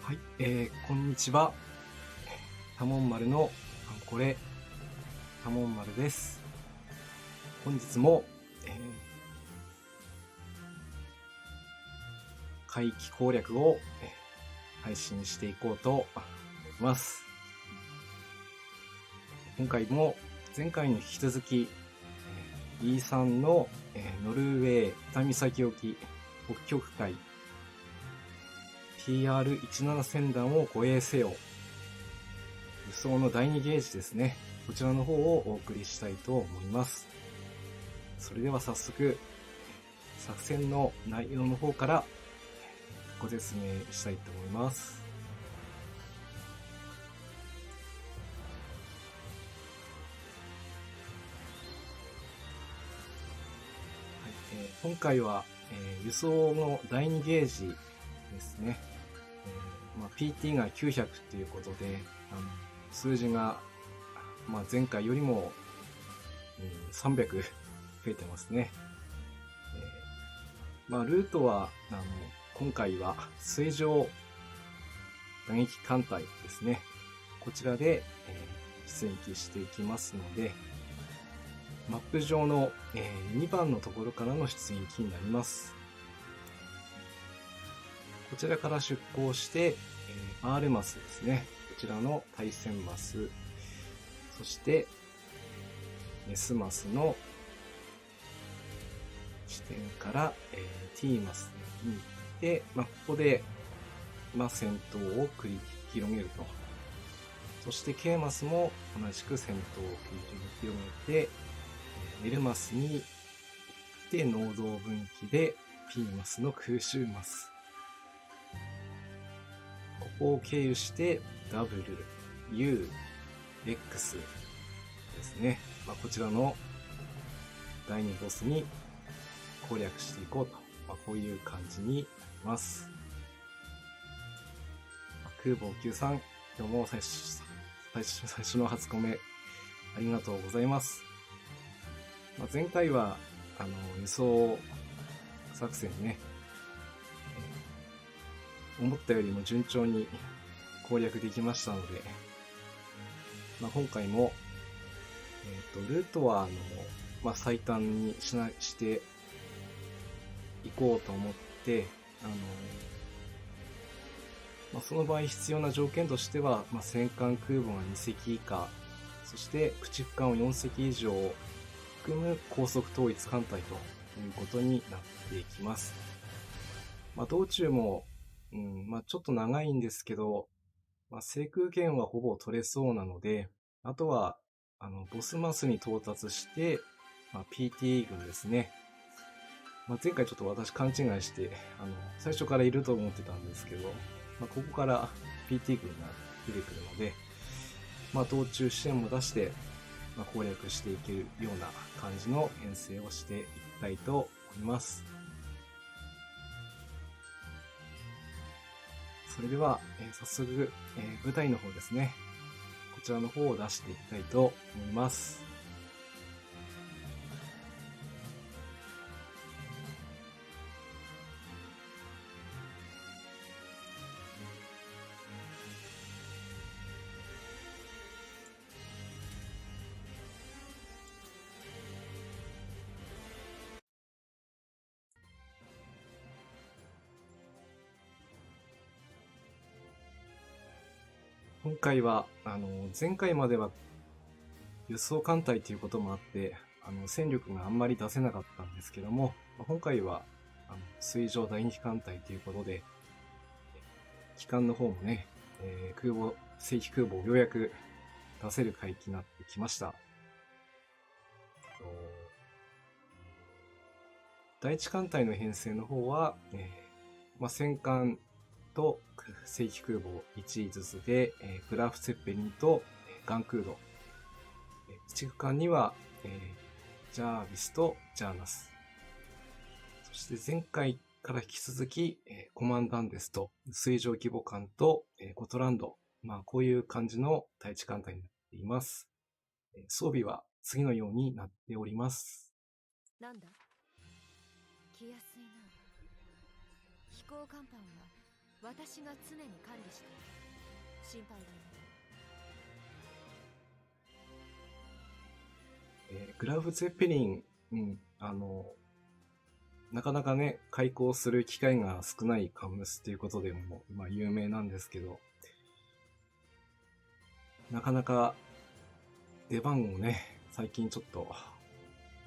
はい、こんにちは。多聞丸のこれ、多聞丸です。本日も、回帰攻略を、配信していこうと思います。今回も前回に引き続き、E3 の、ノルウェー北岬沖北極海 TR17 船団を護衛せよ。輸送の第2ゲージですね。こちらの方をお送りしたいと思います。それでは早速、作戦の内容の方からご説明したいと思います。はい、今回は、輸送の第2ゲージですね。PT が900ということで、数字が、前回よりも、300増えてますね。ルートは、今回は水上打撃艦隊ですね。こちらで、出撃していきますので、マップ上の、2番のところからの出撃になります。こちらから出港して、R マスですね。こちらの対戦マス、そして、S マスの地点から、T マスに行って、ここで、戦闘を繰り広げると。そして K マスも同じく戦闘を繰り広げて、L マスに行って農道分岐で P マスの空襲マス。ここを経由して W、U、X ですね。こちらの第2ボスに攻略していこうと。こういう感じになります。空母93、今日も最初の初コメありがとうございます。前回は輸送作戦ね、思ったよりも順調に攻略できましたので、今回も、ルートは最短にしていこうと思って、その場合必要な条件としては、戦艦空母が2隻以下、そして駆逐艦を4隻以上含む高速統一艦隊ということになっていきます。道中も、ちょっと長いんですけど、制空権はほぼ取れそうなので、あとは、ボスマスに到達して、PT 軍ですね。前回ちょっと私勘違いして、最初からいると思ってたんですけど、ここから PT 軍が出てくるので、道中支援も出して、攻略していけるような感じの編成をしていきたいと思います。それでは、早速、舞台の方ですね。こちらの方を出していきたいと思います。今回は、前回までは輸送艦隊ということもあって、戦力があんまり出せなかったんですけども、今回は、水上第2艦隊ということで、機関の方もね、正規空母をようやく出せる海域になってきました。第一艦隊の編成の方は、戦艦と正規空母1ずつで、グラフツェッペリンとガンクード。駆逐艦には、ジャービスとジャーナス。そして前回から引き続き、コマンダンデスと水上規模艦と、ゴトランド。こういう感じの第一艦隊になっています。装備は次のようになっております。なんだ？来やすいな。飛行甲板は私が常に管理して心配はいない。グラフ・ゼッペリン、なかなかね、開校する機会が少ないカンムスっていうことでも、有名なんですけど、なかなか出番をね、最近ちょっと、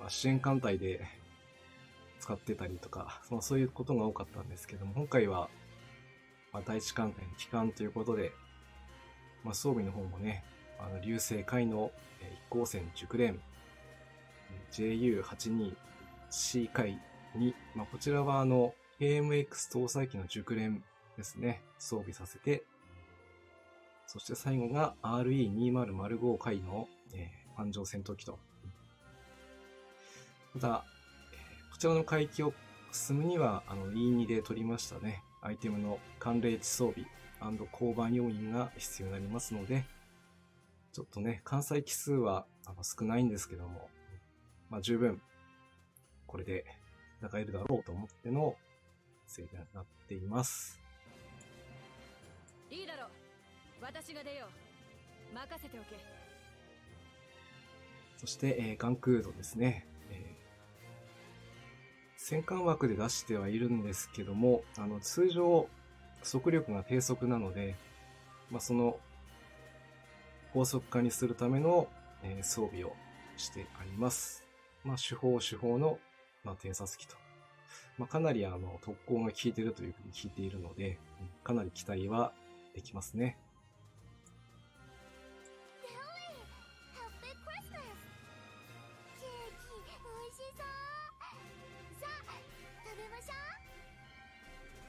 支援艦隊で使ってたりとか、そういうことが多かったんですけども、今回は、第一艦隊の旗艦ということで、装備の方もね、流星海の一光線熟練、JU82C 海に、こちらはKMX 搭載機の熟練ですね、装備させて、そして最後が RE2005 海の、艦上戦闘機と。ただ、こちらの海域を進むには、E2 で取りましたね、アイテムの寒冷地装備&交番要員が必要になりますので、ちょっとね、艦載機数は少ないんですけども、十分、これで戦えるだろうと思っての制限になっています。いいだろう。私が出よう。任せておけ。そして、ガンクードですね。戦艦枠で出してはいるんですけども、通常、速力が低速なので、その、高速化にするための、装備をしてあります。手法の、偵察機と。かなり特攻が効いているというふうに聞いているので、かなり期待はできますね。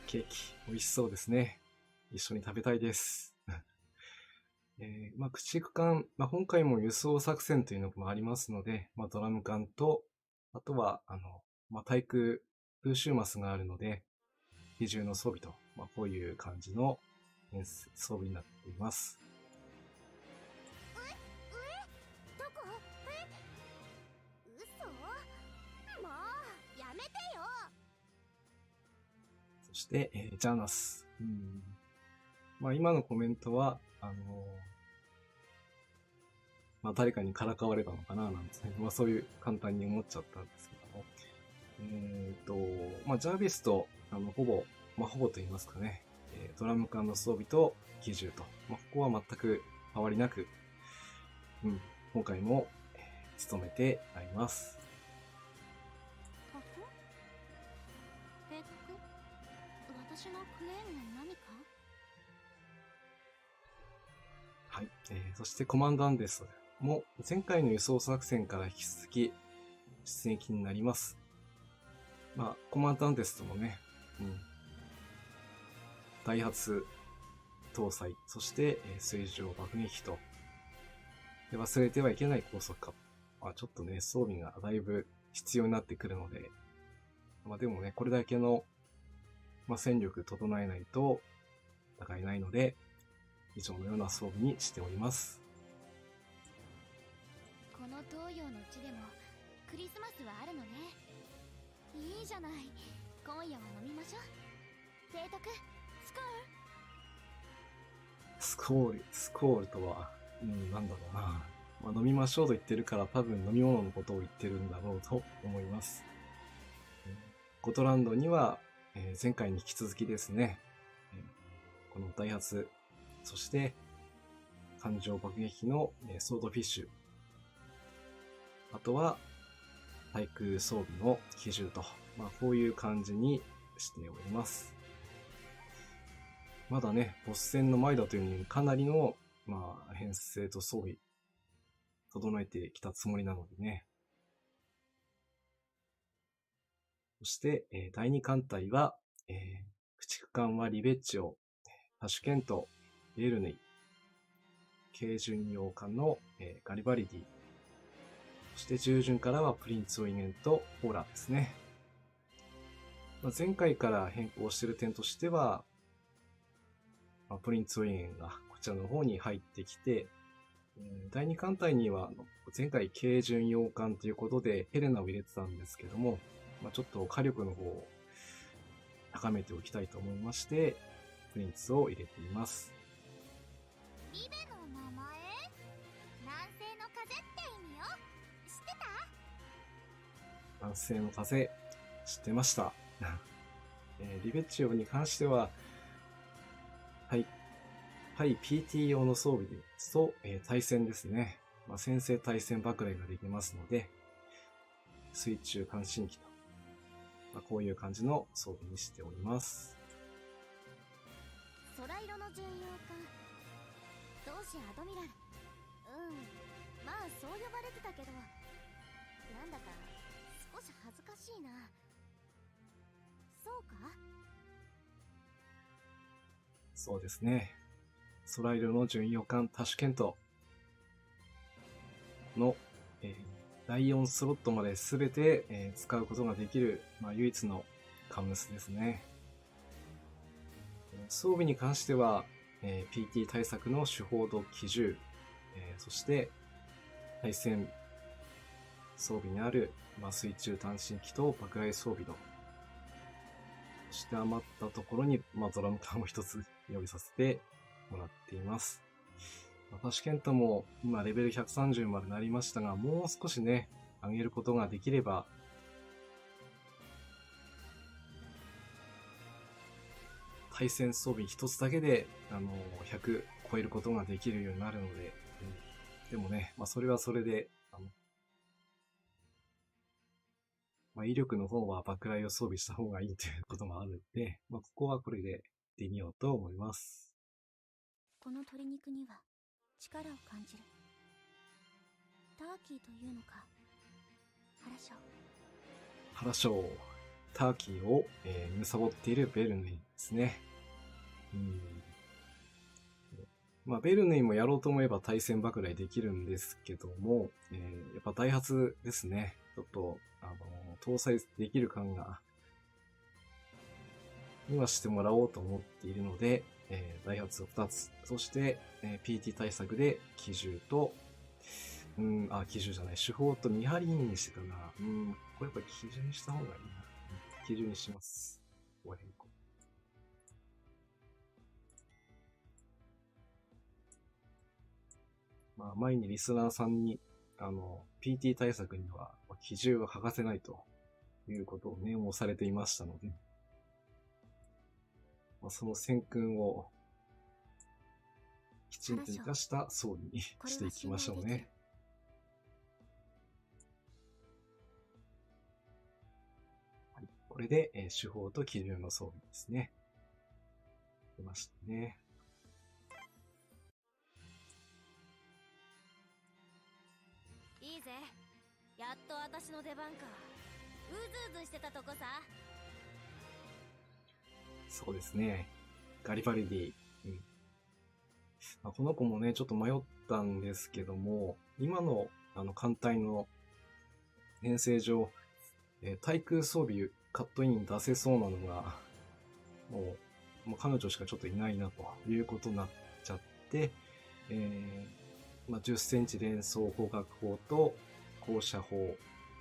ケーキ、美味しそうですね。一緒に食べたいです。駆逐艦、今回も輸送作戦というのもありますので、ドラム艦と、あとは、対空空襲マスがあるので、比重の装備と、こういう感じの装備になっています。どこ？嘘？もうやめてよ。そして、ジャナス。今のコメントは、誰かにからかわれたのかななんて、そういう簡単に思っちゃったんですけども。ジャービスと、ほぼと言いますかね、ドラム缶の装備と機銃と、ここは全く変わりなく、今回も、務めてあります。私のクレームの何か？はい。そしてコマンダンデスも前回の輸送作戦から引き続き出撃になります。コマンダンデスともね、ダイハツ搭載、そして水上爆撃機と、で忘れてはいけない高速化。ちょっとね、装備がだいぶ必要になってくるので、でもね、これだけの、戦力整えないと戦えないので、以上のような装備にしております。この東洋の地でもクリスマスはあるのね。いいじゃない。今夜は飲みましょう。提督、スコールとは、なんだろうな。飲みましょうと言ってるから多分飲み物のことを言ってるんだろうと思います。ゴトランドには、前回に引き続きですね、このダイハツ、そして艦上爆撃機のソードフィッシュ、あとは対空装備の機銃と、こういう感じにしております。まだね、ボス戦の前だというのにかなりの、編成と装備、整えてきたつもりなのでね。そして、第2艦隊は、駆逐艦はリベッジオ、タシュケント、エルネイ、軽巡洋艦の、ガリバリディ、そして従順からはプリンツ・オイゲンとポーラーですね。前回から変更している点としては、プリンツ・オイゲンがこちらの方に入ってきて、第2艦隊には前回軽巡洋艦ということでヘレナを入れてたんですけども、ちょっと火力の方を高めておきたいと思いまして、プリンツを入れています。リベの名前？南西の風って意味よ。知ってた？南西の風、知ってました。リベチオに関しては、はい。PT 用の装備ですと、対戦ですね。先制対戦爆雷ができますので、水中感震器と、こういう感じの装備にしております。空色の巡洋艦、同志アドミラル。まあそう呼ばれてたけど、なんだか少し恥ずかしいな。そうか？そうですね。空色の巡洋艦タシュケントの、第4スロットまで全て、使うことができる、唯一のカムスですね。装備に関しては、PT 対策の手法度機銃、そして対戦装備にある、水中単身機と爆雷装備の、そして余ったところに、ドラム缶を一つ用意させてもらっています。タシュケントも今レベル130までなりましたが、もう少しね、上げることができれば、対戦装備一つだけで、100超えることができるようになるので、でもね、それはそれで、威力の方は爆雷を装備した方がいいということもあるので、ここはこれでやってみようと思います。この鶏肉には力を感じる。ターキーというのか。原章、ターキーを、貪っているベルヌイですね。ベルヌイもやろうと思えば対戦爆雷できるんですけども、やっぱダイハツですね。ちょっと、搭載できる感が、今してもらおうと思っているので、ダイハツを2つ、そして、PT 対策で機銃と、機銃じゃない、手法と見張りにしてたな。これやっぱり機銃にした方がいいな。機銃にします。ここ変更。前にリスナーさんに、PT 対策には、機銃は欠かせないということを念を押されていましたので、その戦訓をきちんと活かした装備にしていきましょうね。はい、これで、手法と機銃の装備ですね。出ましたね。いいぜ。やっと私の出番か。うずうずしてたとこさ。そうですね。ガリバルディ。この子もね、ちょっと迷ったんですけども、今の艦隊の編成上、対空装備カットイン出せそうなのが、もう彼女しかちょっといないなということになっちゃって、10センチ連装広角砲と高射砲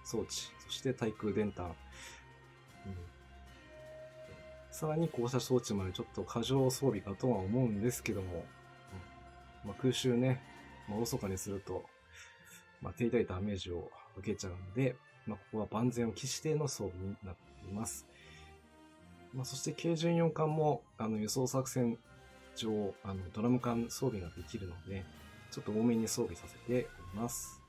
装置、そして対空電弾、さらに高射装置までちょっと過剰装備かとは思うんですけども、空襲ね、おろそかにすると、手痛いダメージを受けちゃうので、ここは万全を期しての装備になっています。そして軽巡洋艦も輸送作戦上ドラム艦装備ができるので、ちょっと多めに装備させております。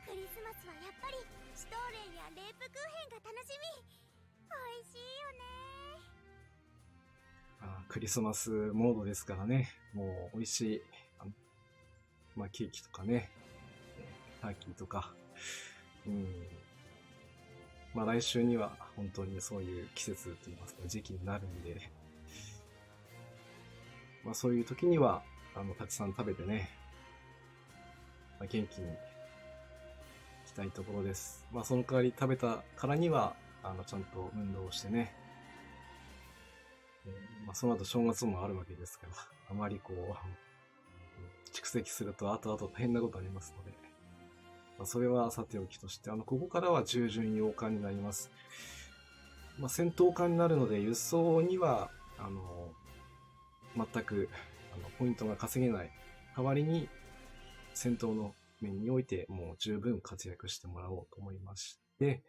クリスマスはやっぱりシュトーレンやレープクーヘンが楽しみ。美味しいよね。クリスマスモードですからね、もう美味しいケーキとかね、ターキーとか、来週には本当にそういう季節といいますか時期になるんで、そういう時にはたくさん食べてね、元気にいきたいところです。その代わり食べたからにはちゃんと運動をしてね、その後正月もあるわけですから、あまり蓄積すると後々大変なことありますので、それはさておきとして、ここからは従順洋艦になります。戦闘家になるので輸送には全くポイントが稼げない。代わりに戦闘の面においてもう十分活躍してもらおうと思いまして、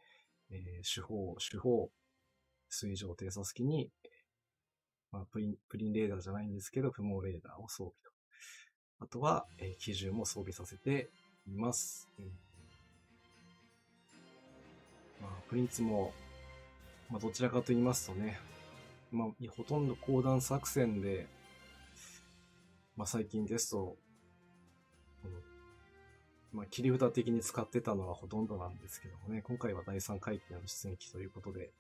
手法、水上偵察機に、プリンレーダーじゃないんですけど、不毛レーダーを装備と。あとは、機銃も装備させています。プリンツも、どちらかと言いますとね、ほとんど公団作戦で、最近ですと、切り札的に使ってたのはほとんどなんですけどもね、今回は第3回帰の出撃ということで、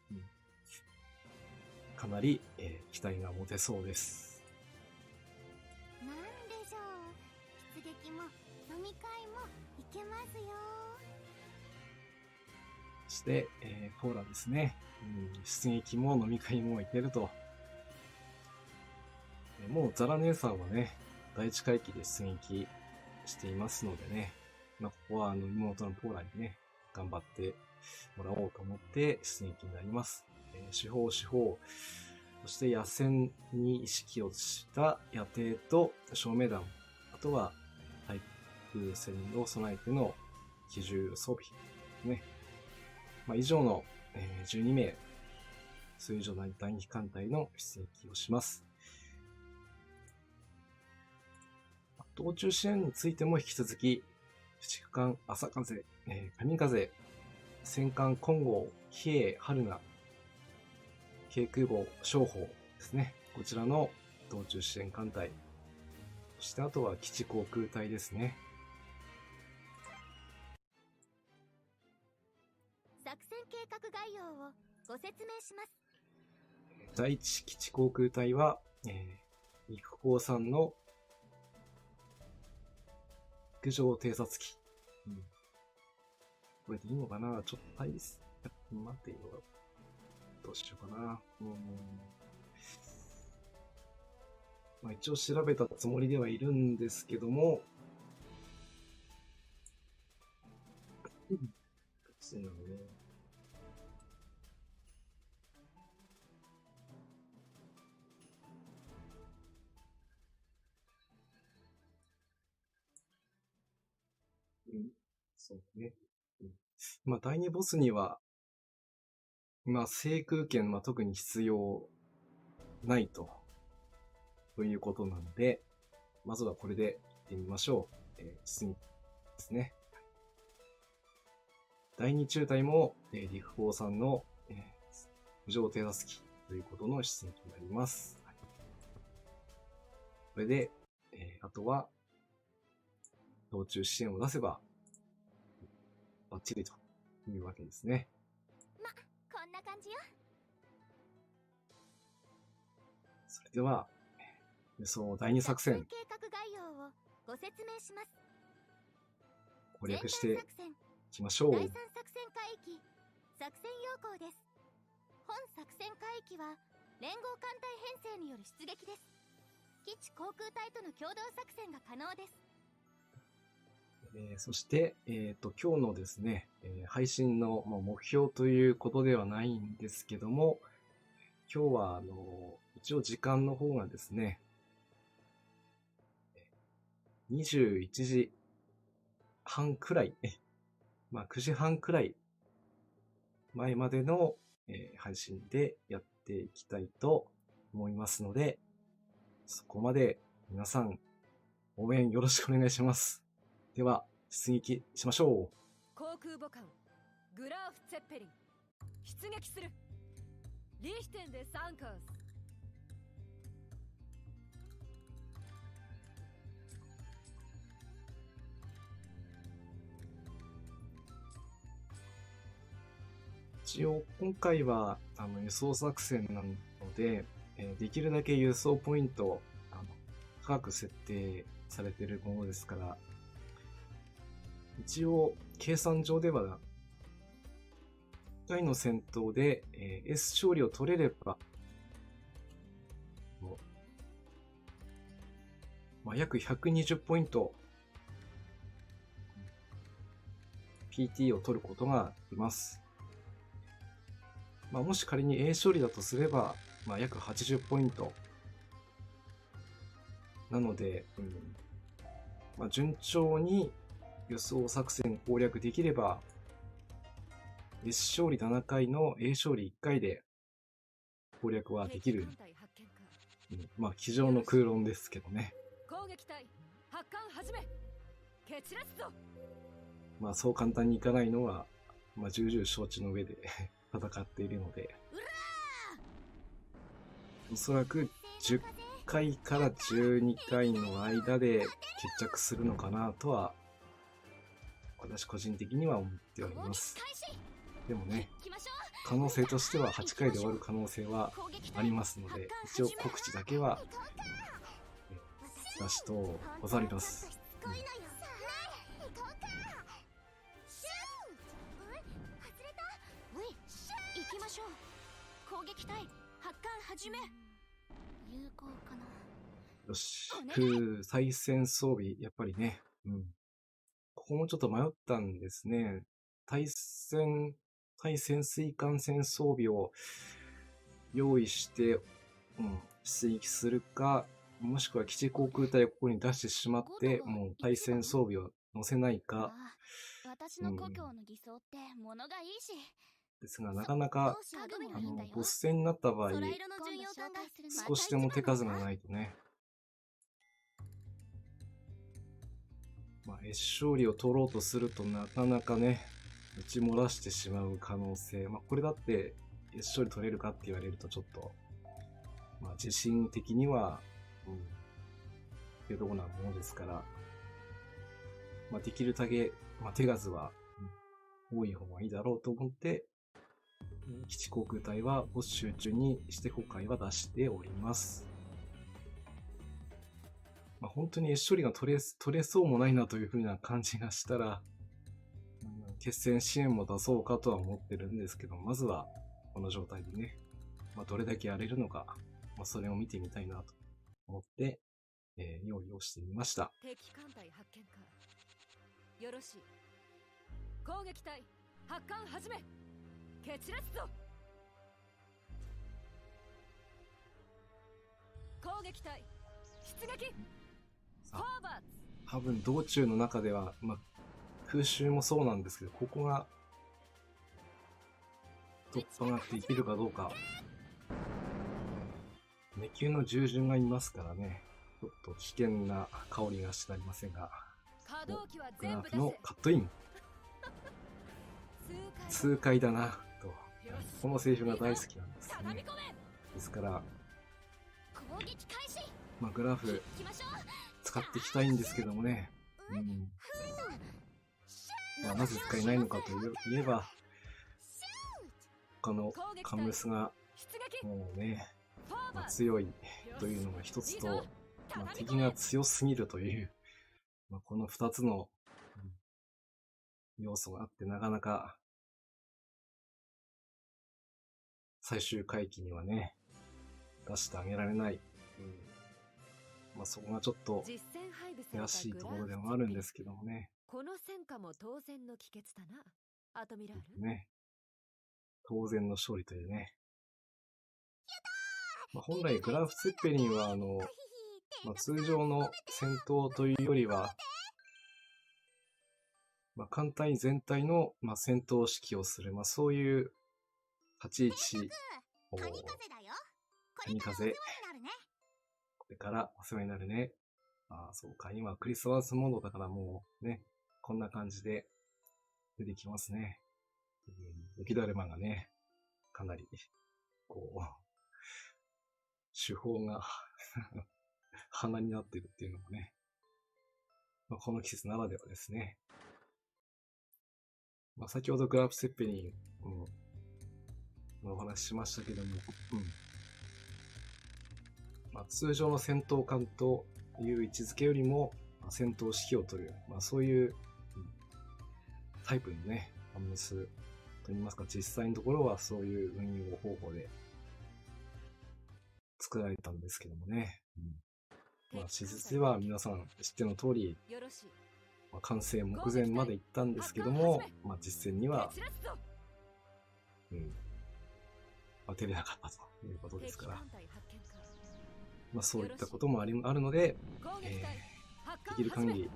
かなり、期待が持てそうです。なんでしょう、出撃も飲み会もいけますよ。そして、ポーラですね、出撃も飲み会もいけると。もうザラ姉さんはね、第1回帰で出撃していますのでね、ここは妹のポーラにね、頑張ってもらおうと思って出撃になります。手法、そして野戦に意識をした野艇と照明弾、あとは対空戦を備えての機銃装備ね。以上の12名、水上第2機艦隊の出撃をします。道中支援についても引き続き、駆逐艦朝風、神風、戦艦金剛、比叡春菜、軽空母商法ですね。こちらの道中支援艦隊。そしてあとは基地航空隊ですね。作戦計画概要をご説明します。第一基地航空隊は、陸港産の陸上偵察機。これでいいのかな？ちょっと待っていいのか。どうしようかな。一応調べたつもりではいるんですけども、そうなのね。そうね。第2ボスには、制空権、特に必要ないということなので、まずはこれで行ってみましょう。出撃ですね。第2中隊も、陸港産の、浮上偵察機ということの出撃になります。これで、あとは、道中支援を出せば、バッチリというわけですね。こんな感じよ。それでは、輸送第2作戦。計画概要をご説明します。攻略していきましょう。第3作戦海域、作戦要項です。本作戦海域は、連合艦隊編成による出撃です。基地航空隊との共同作戦が可能です。そして、今日のですね、配信の目標ということではないんですけども、今日は一応時間の方がですね、21時半くらい、9時半くらい前までの、配信でやっていきたいと思いますので、そこまで皆さん応援よろしくお願いします。では、出撃しましょう。航空母艦グラーフ・ツェッペリン出撃する。リヒテンでサンカース。一応今回は輸送作戦なので、できるだけ輸送ポイント高く設定されているものですから、一応計算上では1回の戦闘で、S 勝利を取れれば約120ポイント PT を取ることができます。まあ、もし仮に A 勝利だとすれば、まあ、約80ポイント。なので、まあ、順調に予想作戦攻略できれば、S 勝利7回の A 勝利1回で攻略はできる。まあ、机上の空論ですけどね。攻撃隊発艦始め。決裂ぞ。まあ、そう簡単にいかないのは、まあ、重々承知の上で戦っているので、おそらく10回から12回の間で決着するのかなとは、私個人的には思っております。でもね、可能性としては8回で終わる可能性はありますので、一応告知だけは出しとござります。行きましょう。攻撃隊発艦始め。有効かな。よし。再戦装備、やっぱりね。ここもちょっと迷ったんですね。対潜水艦船装備を用意して、出撃するか、もしくは基地航空隊をここに出してしまって、もう対戦装備を載せないか。私の故郷の偽装って物がいいし。ですが、なかなか、ボス戦になった場合、少しでも手数がないとね。まあ、S勝利を取ろうとするとなかなかね、打ち漏らしてしまう可能性。まあ、これだって S勝利取れるかって言われるとちょっと、まあ、自信的には、っていうところなものですから、まあ、できるだけ、まあ、手数は、多い方がいいだろうと思って、基地航空隊はボス集中にして今回は出しております。まあ、本当に S 処理が取れそうもないなという風な感じがしたら、決戦支援も出そうかとは思ってるんですけど、まずはこの状態でね、まあ、どれだけやれるのか、まあ、それを見てみたいなと思って、用意をしてみました。敵艦隊発見か。よろしい。攻撃隊発艦始め。決裂ぞ。攻撃隊出撃。フォーバーズ。多分道中の中では、まあ、空襲もそうなんですけど、ここが突破ができるかどうか。目級の従順がいますからね、ちょっと危険な香りがしてなりませんが、グラフのカットイン。痛快だなと。このセリフが大好きなんですね。ですから、まあ、グラフ使っていきたいんですけどもね。まあ、なぜ使えないのかといえば、他のカムスがもうね、まあ、強いというのが一つと、まあ、敵が強すぎるという、まあ、この二つの、要素があってなかなか最終回帰にはね、出してあげられない。まあ、そこがちょっと悔しいところでもあるんですけどもね。この戦果も当然の帰結だな、アトミラール。ね。当然の勝利というね。まあ、本来グラフ・ツェッペリンはまあ、通常の戦闘というよりは、まあ、艦隊全体の、まあ、戦闘指揮をする、まあ、そういう立ち位置を、神風、これからお世話になるね。ああ、そうか、今クリスマスモードだからもうね、こんな感じで出てきますね。雪だるまがね、かなり、こう、手法が鼻になってるっていうのもね、まあ、この季節ならではですね。まあ、先ほどグラフ・セッペリンのお話ししましたけども、まあ、通常の戦闘艦という位置づけよりも、まあ、戦闘指揮を取る、まあ、そういう、タイプのね、アムスといいますか、実際のところはそういう運用方法で作られたんですけどもね。まあ、史実では皆さん知っての通り、まあ、完成目前まで行ったんですけども、まあ、実戦には、当てれなかったということですから、敵艦隊発見か。まあそういったこともあるので、攻撃隊発できる限り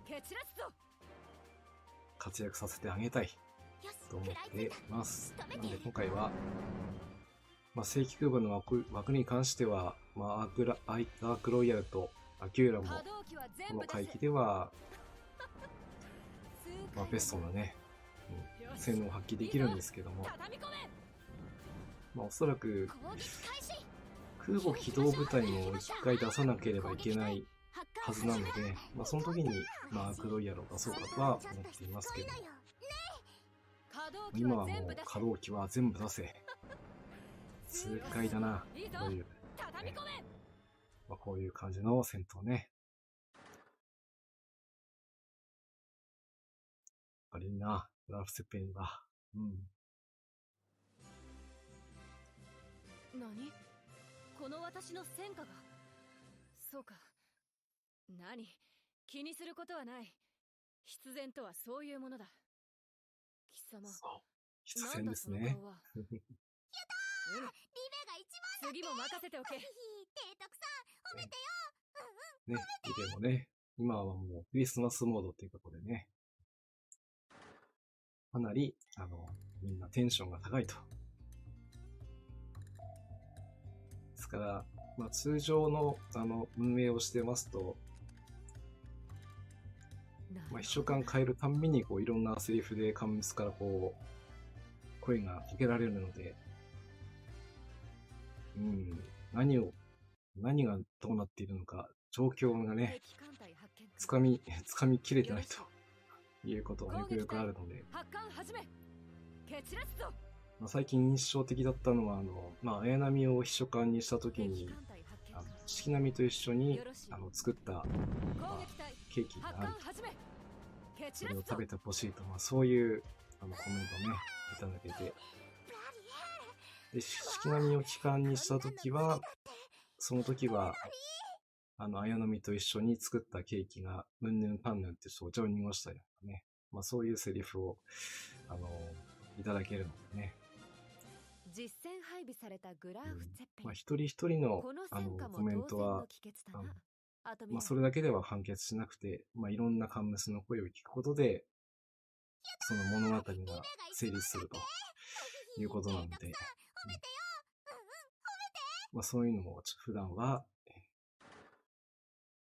蹴散らすぞ。活躍させてあげたいよしと思っています。な食べてので今回は、まあ、正規空母の枠に関しては、まあ、アークロイヤルとアキューラも波動機はこ全部出せ。の海域では、痛快まあ、ベストなね、よし性能を発揮できるんですけども、畳み込め。まあ、おそらく攻撃開始。空母機動部隊も一回出さなければいけないはずなので、まあ、その時に、まあ、アークロイヤルを出そうかとは思っていますけど、可動機今はもうは全部出せ。可動機は全部出せ。痛快だな、いいぞという、畳み込め。まあ、こういう感じの戦闘ね。あれいいな、グラフセペンは。何？この私の戦果が。そうか。何？気にすることはない。必然とはそういうものだ。貴様。そう。必然ですね。なんだその顔は。うん。リベが一番次も任せておけ。いい。提督さん、褒めてね、リレもね、今はもうクリスマスモードっていうことでね、かなり、みんなテンションが高いと。ですから、まあ通常の、運営をしてますと、まあ秘書官変えるたんびに、こう、いろんなセリフでカンミスからこう、声がかけられるので、何がどうなっているのか、状況がね、敵艦隊発見か。つかみきれてないということがよくよくあるので、発艦始め。蹴散らすぞ。まあ、最近印象的だったのは、まあ、綾波を秘書官にしたときに敵、艦隊発見か。四季波と一緒によろしい、作った攻撃隊ケーキが発ある艦始め。蹴そ散らすぞ。れを食べてほしいと、まあ、そういうコメントをね、いただけて、で、四季波を機関にしたときは、その時は、綾波と一緒に作ったケーキが、うんぬんぱんぬんってお茶を濁したりとかね、まあ、そういうセリフを、いただけるのでね、実戦配備されたグラーフツェッペン。まあ、一人一人のこの戦果もコメントは、まあ、それだけでは完結しなくて、まあ、いろんなカンムスの声を聞くことで、その物語が成立するということなので、まあ、そういうのも普段は、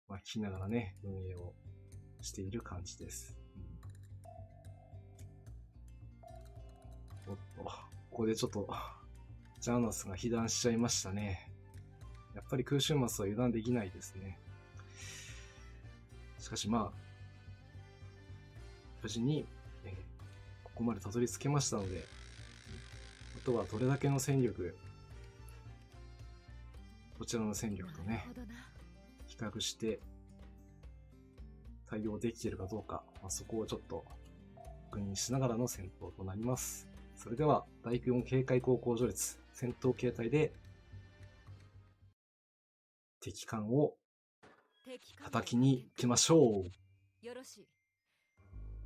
まあ、聞きながらね、運営をしている感じです。おっと、ここでちょっと、ジャーナスが被弾しちゃいましたね。やっぱり空襲マスは油断できないですね。しかしまあ、無事に、ここまでたどり着けましたので、あとはどれだけの戦力、こちらの戦力とね、比較して対応できているかどうか、まあ、そこをちょっと確認しながらの戦闘となります。それでは、第4警戒航行序列、戦闘形態で、敵艦を叩きに行きましょう。よろしい。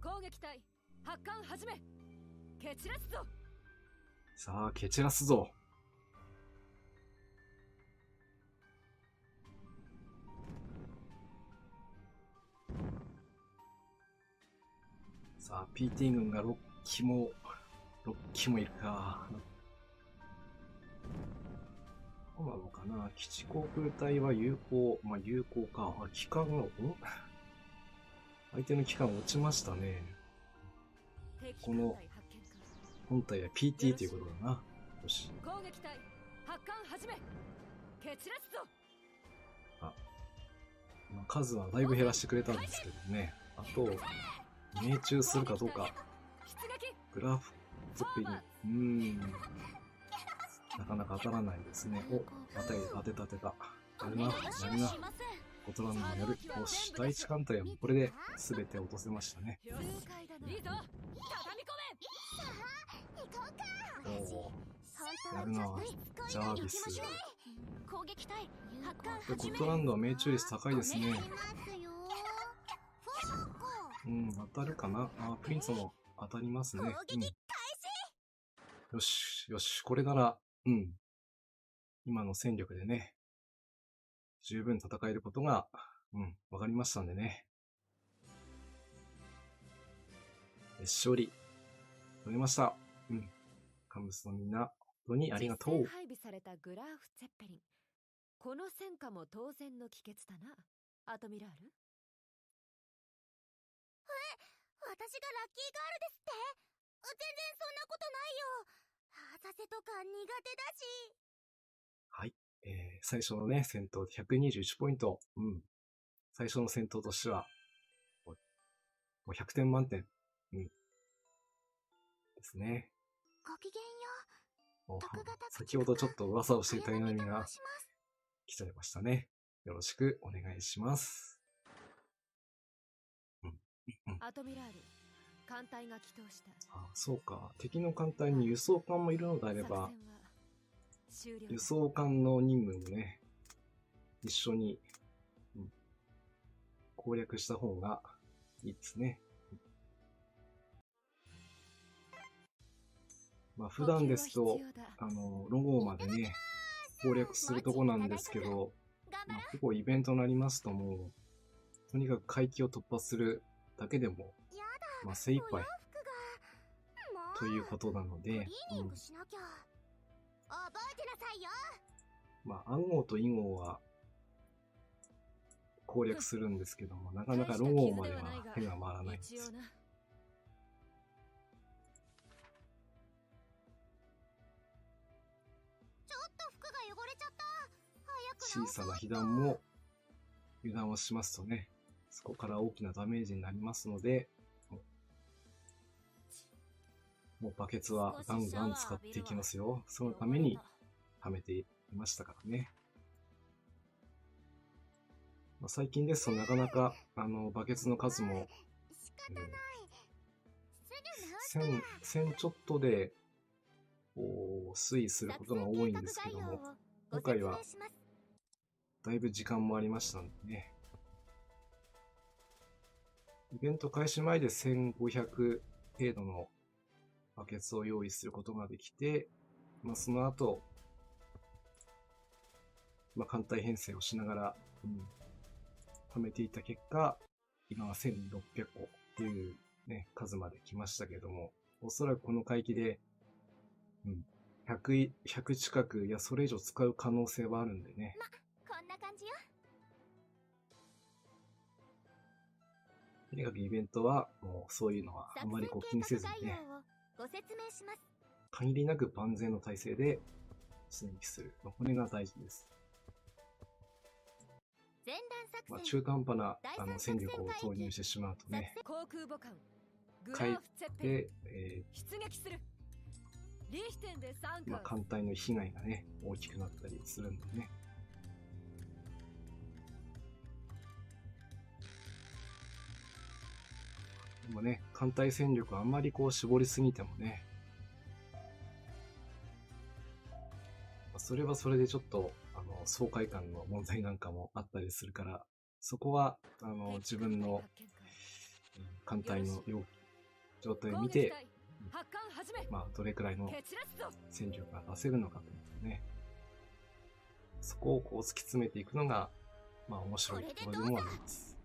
攻撃隊発艦始め。蹴散らすぞ。さあ、蹴散らすぞ。さあ、PT 軍が6機もいるか。どうなのかな。基地航空隊は有効。まあ、有効か。あ、機関が、相手の機関落ちましたね。この本体は PT ということだな。よし。攻撃隊発艦始め。蹴散らすぞ。まあ、数はだいぶ減らしてくれたんですけどね。あと、命中するかどうか。グラフツッペリン。なかなか当たらないですね。お、当てた。やるな。コトランドもやる。よし、第一艦隊はこれで全て落とせましたね。いいぞ。畳み込め。おー、やるな。ジャービス。攻撃隊発艦で、コトランドは命中率高いですね。当たるかなあ、プリンスも当たりますね。よし、これなら、今の戦力でね、十分戦えることが、わかりましたんでね。勝利、取れました。カムスのみんな、本当にありがとう。実戦配備されたグラーフ・ツェッペリン。この戦果も当然の帰結だな、アトミラール。私がラッキーガールですって？全然そんなことないよ。浅瀬とか苦手だし。はい。最初のね、戦闘で121ポイント。最初の戦闘としては、もう100点満点。ですね。ごきげんよう。先ほどちょっと噂をしていたようなが来ちゃいましたね。よろしくお願いします。アトミラール、艦隊が帰投した。そうか。敵の艦隊に輸送艦もいるのであれば、輸送艦の任務もね、一緒に、攻略した方がいいですね。普段ですと、ロゴまでね、攻略するとこなんですけど、ここイベントになりますともう、とにかく海域を突破するだけでも、精一杯ということなので、暗号と陰号は攻略するんですけども、なかなかロゴまでは手が回らないんです。小さな被弾も油断をしますとね、そこから大きなダメージになりますので、もうバケツはガンガン使っていきますよ。そのために貯めていましたからね。最近ですとなかなかバケツの数も、1000ちょっとで推移することが多いんですけども、今回はだいぶ時間もありましたんでね。イベント開始前で1500程度のバケツを用意することができて、その後、艦隊編成をしながら、貯めていった結果、今は1600個っていうね、数まで来ましたけども、おそらくこの海域で、100近く、いや、それ以上使う可能性はあるんでね。こんな感じよ。とにかくイベントは、もうそういうのはあんまり気にせずにね、限りなく万全の体制で出撃する。これが大事です。中途半端な戦力を投入してしまうとね、かえって、艦隊の被害がね、大きくなったりするんでね。でもね、艦隊戦力あんまり絞りすぎてもね、それはそれでちょっと、爽快感の問題なんかもあったりするから、そこは、自分の艦隊の状態を見て、どれくらいの戦力が出せるのかというね、そこを突き詰めていくのが、面白いところでもあります。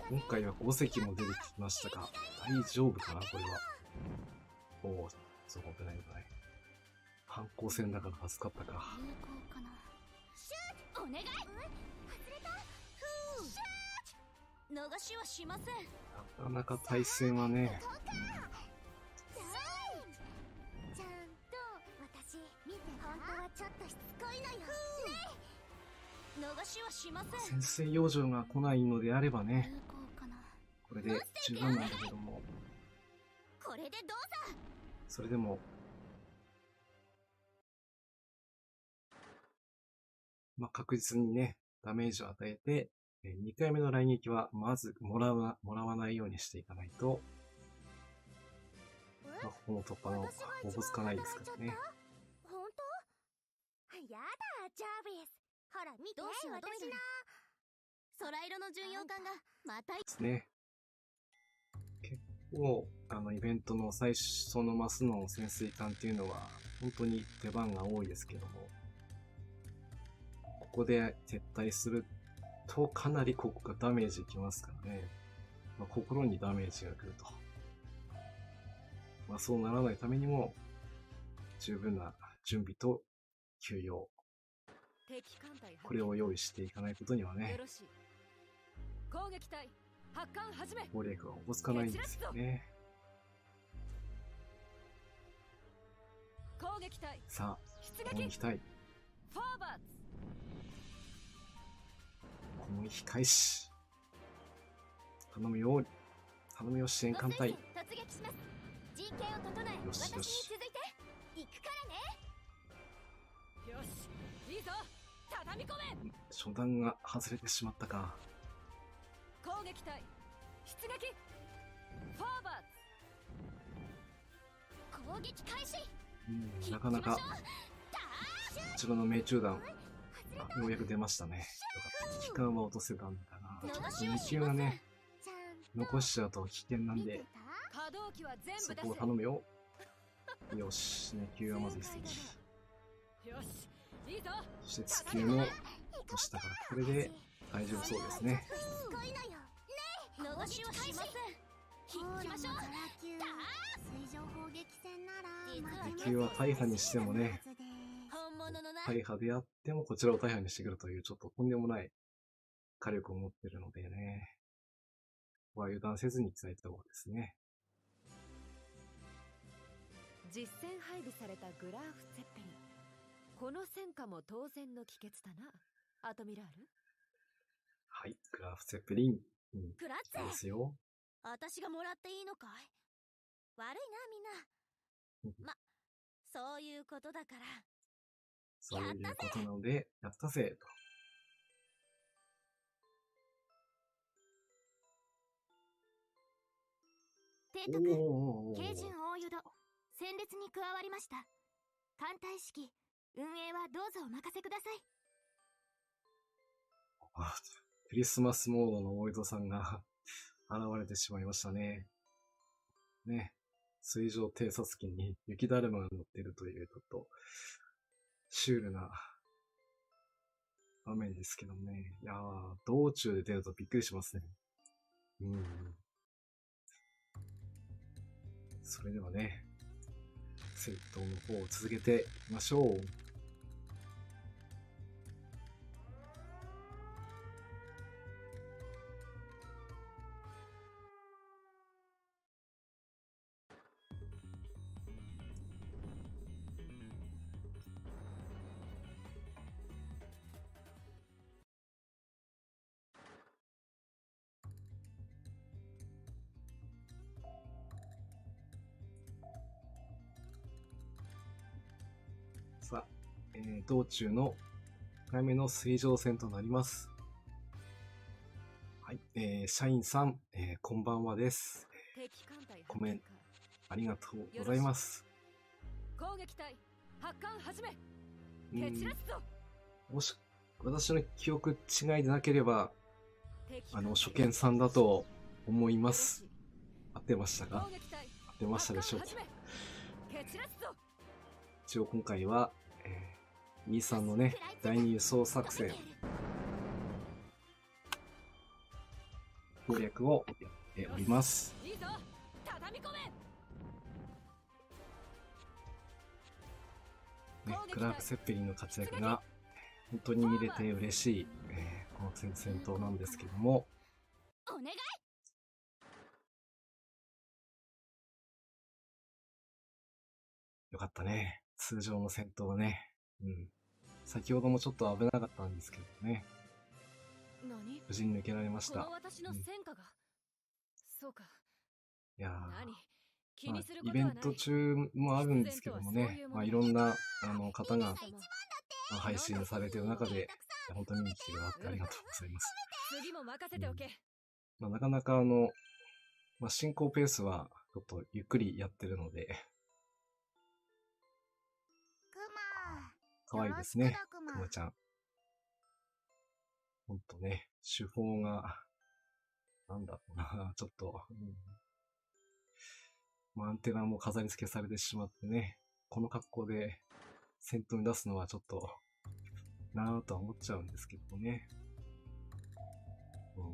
今回は5隻も出てきましたが、大丈夫かなこれは。そう、危ない危ない。反抗戦だから助かったか。お願い。逃しはしません。なかなか対戦はね。ちゃんと私見て、本当はちょっとしつこいのよ。ね。逃しはしません。先制養生が来ないのであればね、これで十分なんだけども。これでどうぞ。それでも。確実にね、ダメージを与えて、2回目の来撃はまずもらわないようにしていかないと、ここの突破のおぼつかないですからね。本当？やだ、ジャービス。ほら、見て、私の空色の巡洋艦がまたですね。結構、イベントの最初のマスの潜水艦っていうのは、本当に出番が多いですけども、ここで撤退するとかなりここがダメージきますからね。心にダメージが来ると。そうならないためにも、十分な準備と休養。敵艦隊これを用意していかないことにはねよ、ろしい。攻撃隊発艦始め。攻略がおぼつかないんですよね。攻撃隊さあ、出撃。攻撃隊、フォーバーズ。攻撃開始。頼むよ、支援艦隊。突撃します。陣形を整え、よしよし私に続いて行くからね。よし、いいぞ。畳み込め。初段が外れてしまったか。攻撃隊出撃。フォーバーズ。攻撃開始。なかなか、こちらの命中弾、ようやく出ましたね。よかった。敵艦は落とせたんだな。ちょっと2級がね、ちゃん残しちゃうと危険なんで、見てた？可動機は全部出せ。そこを頼むよ。よし、2級はまず一席。よし、いいぞ。そして月級も落としたから、これで大丈夫そうですね。しつこいのよ。逃しはしません。行きましょう。水上砲撃戦なら2級は大破にしてもね、本物のな。大破であってもこちらを大破にしてくるというちょっととんでもない火力を持ってるのでね。ここは油断せずに伝えた方がですね。実戦配備されたグラーフ・ツェッペリン。この戦果も当然の帰結だな、アトミラール。はい、グラフツェッペリン。グラッツそうですよ。私がもらっていいのかい？悪いな、みんな。ま、そういうことだから。そういうことなので、やったぜと。提督、おー慶順大淀、戦列に加わりました。艦隊指揮、運営はどうぞお任せください。あ、クリスマスモードの大江戸さんが現れてしまいましたね。ね。水上偵察機に雪だるまが乗ってるという、ちょっと、シュールな場面ですけどもね。いやー、道中で出るとびっくりしますね。それではね、戦闘の方を続けていきましょう。さあ、道中の1回目の水上戦となります。はい、社員さん、こんばんはです。敵艦隊ごめん発見か。ありがとうございます。攻撃隊発艦始め。うん蹴散らすぞ。もし、私の記憶違いでなければ、敵艦隊初見さんだと思いますよ。合ってましたか？ろしい攻撃隊合ってましたでしょうか？発艦始め。蹴散らすぞ。一応今回は、E さんのね、第二輸送作戦攻略をやっております。いいぞ。畳み込め。ね、クラーク・セッペリンの活躍が本当に見れて嬉しい、この戦闘なんですけども、お願い。よかったね。通常の戦闘はね。先ほどもちょっと危なかったんですけどね。何？無事に抜けられました。この私の戦果が、そうか。いやー、何？気にするこイベとはない。ント中もあるんですけどもね、いろんな方が配信されている中で、本当に人気があってありがとうございます。次も任せておけ。なかなか進行ペースはちょっとゆっくりやってるので、クマ。可愛いですね、よろしくだクマくまちゃん。ほんとね、手法が、なんだろうな、ちょっと、まあ、アンテナも飾り付けされてしまってね、この格好で戦闘に出すのはちょっとなぁとは思っちゃうんですけどね。うん。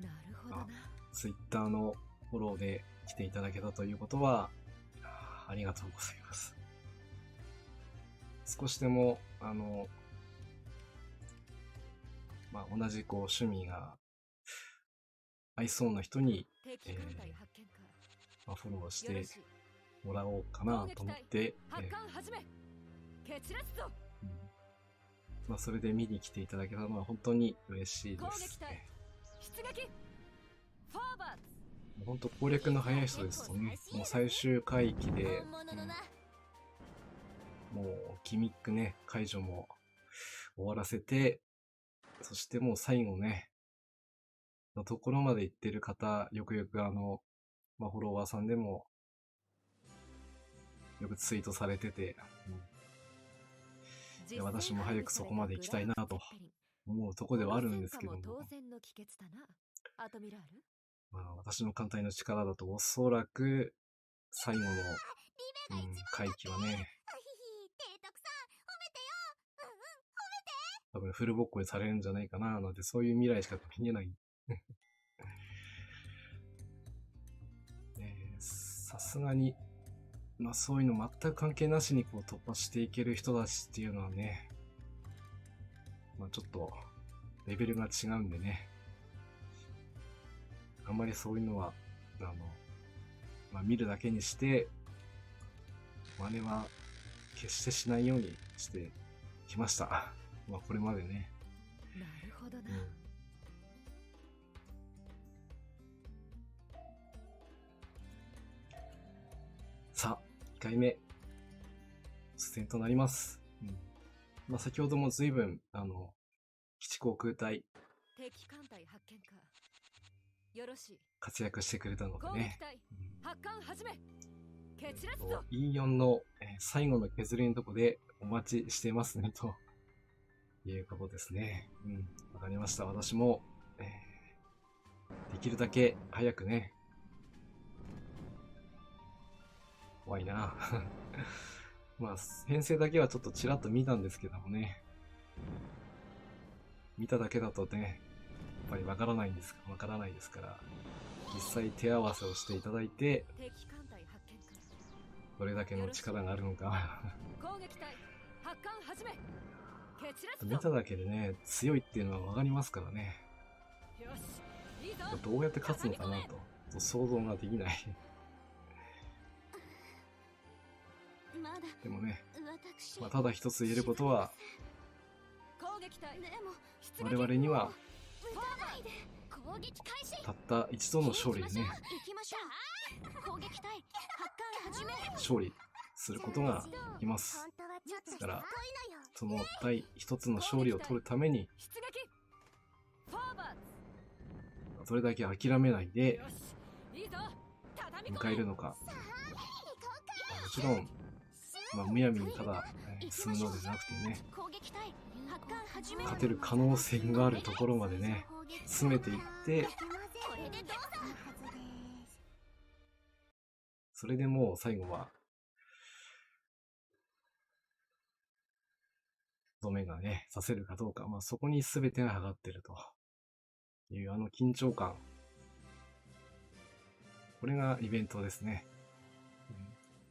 なるほどな。Twitter のフォローで来ていただけたということは、ありがとうございます。少しでも、まあ、同じこう趣味が合いそうな人に、敵艦隊発見か。まあ、フォローしよろてしい。もらおうかなと思って、発艦始め。決裂ぞ。うんまあ、それで見に来ていただけたのは本当に嬉しいで攻す撃隊ね。出撃。フォーバーズ。もう本当攻略の早い人ですとね、もう最終回帰で、本物のな。もうギミックね、解除も終わらせて、そしてもう最後ね、のところまで行ってる方、よくよくまあ、フォロワーさんでも、よくツイートされてて、いや私も早くそこまで行きたいなと思うとこではあるんですけども、当然の帰結だな。アトミラール。まあ、私の艦隊の力だとおそらく、最後の、回帰はね、あひひ、提督さん、多分フルボッコにされるんじゃないかな、なんてそういう未来しか見えない。さすがに、まあそういうの全く関係なしにこう突破していける人たちっていうのはね、まあちょっとレベルが違うんでね、あんまりそういうのは、まあ見るだけにして、真似は決してしないようにしてきました。まあこれまでね。なるほどな。さあ、2回目、出戦となります。まあ先ほども随分、基地航空隊、敵艦隊発見か。よろしい。活躍してくれたので攻ね撃。隊発艦始め。決裂ぞ。 E4 の、最後の削りのとこでお待ちしてますね、ということですね。わかりました。私も、できるだけ早くね。怖いな。まあ、編成だけはちょっとちらっと見たんですけどもね。見ただけだとね、やっぱりわからないですから、実際手合わせをしていただいて、敵艦隊発見か。どれだけの力があるのか。攻撃隊発艦始め。決裂ぞ。見ただけでね、強いっていうのはわかりますからね。よし、いいぞ。どうやって勝つのかなと想像ができない。まだでもね、私、まあ、ただ一つ言えることは、攻撃隊でも出撃。我々には撃たないで。攻撃開始。たった一度の勝利でね、行きましょう。攻撃隊発艦始め。勝利することができます。本当はちょっとだからしつこいのよ。その第一つの勝利を取るために、出撃。フォーバーズ。どれだけ諦めないでよし、いいぞ。畳み込め。迎えるのか。さあ、行こうか。もちろん、まあ、むやみにただ進むのでなくてね、攻撃隊発艦始め。勝てる可能性があるところまでね、詰めていって、これでどうぞ。それでもう最後は、とどめがね、させるかどうか、まあそこに全てがかかってるという緊張感。これがイベントですね。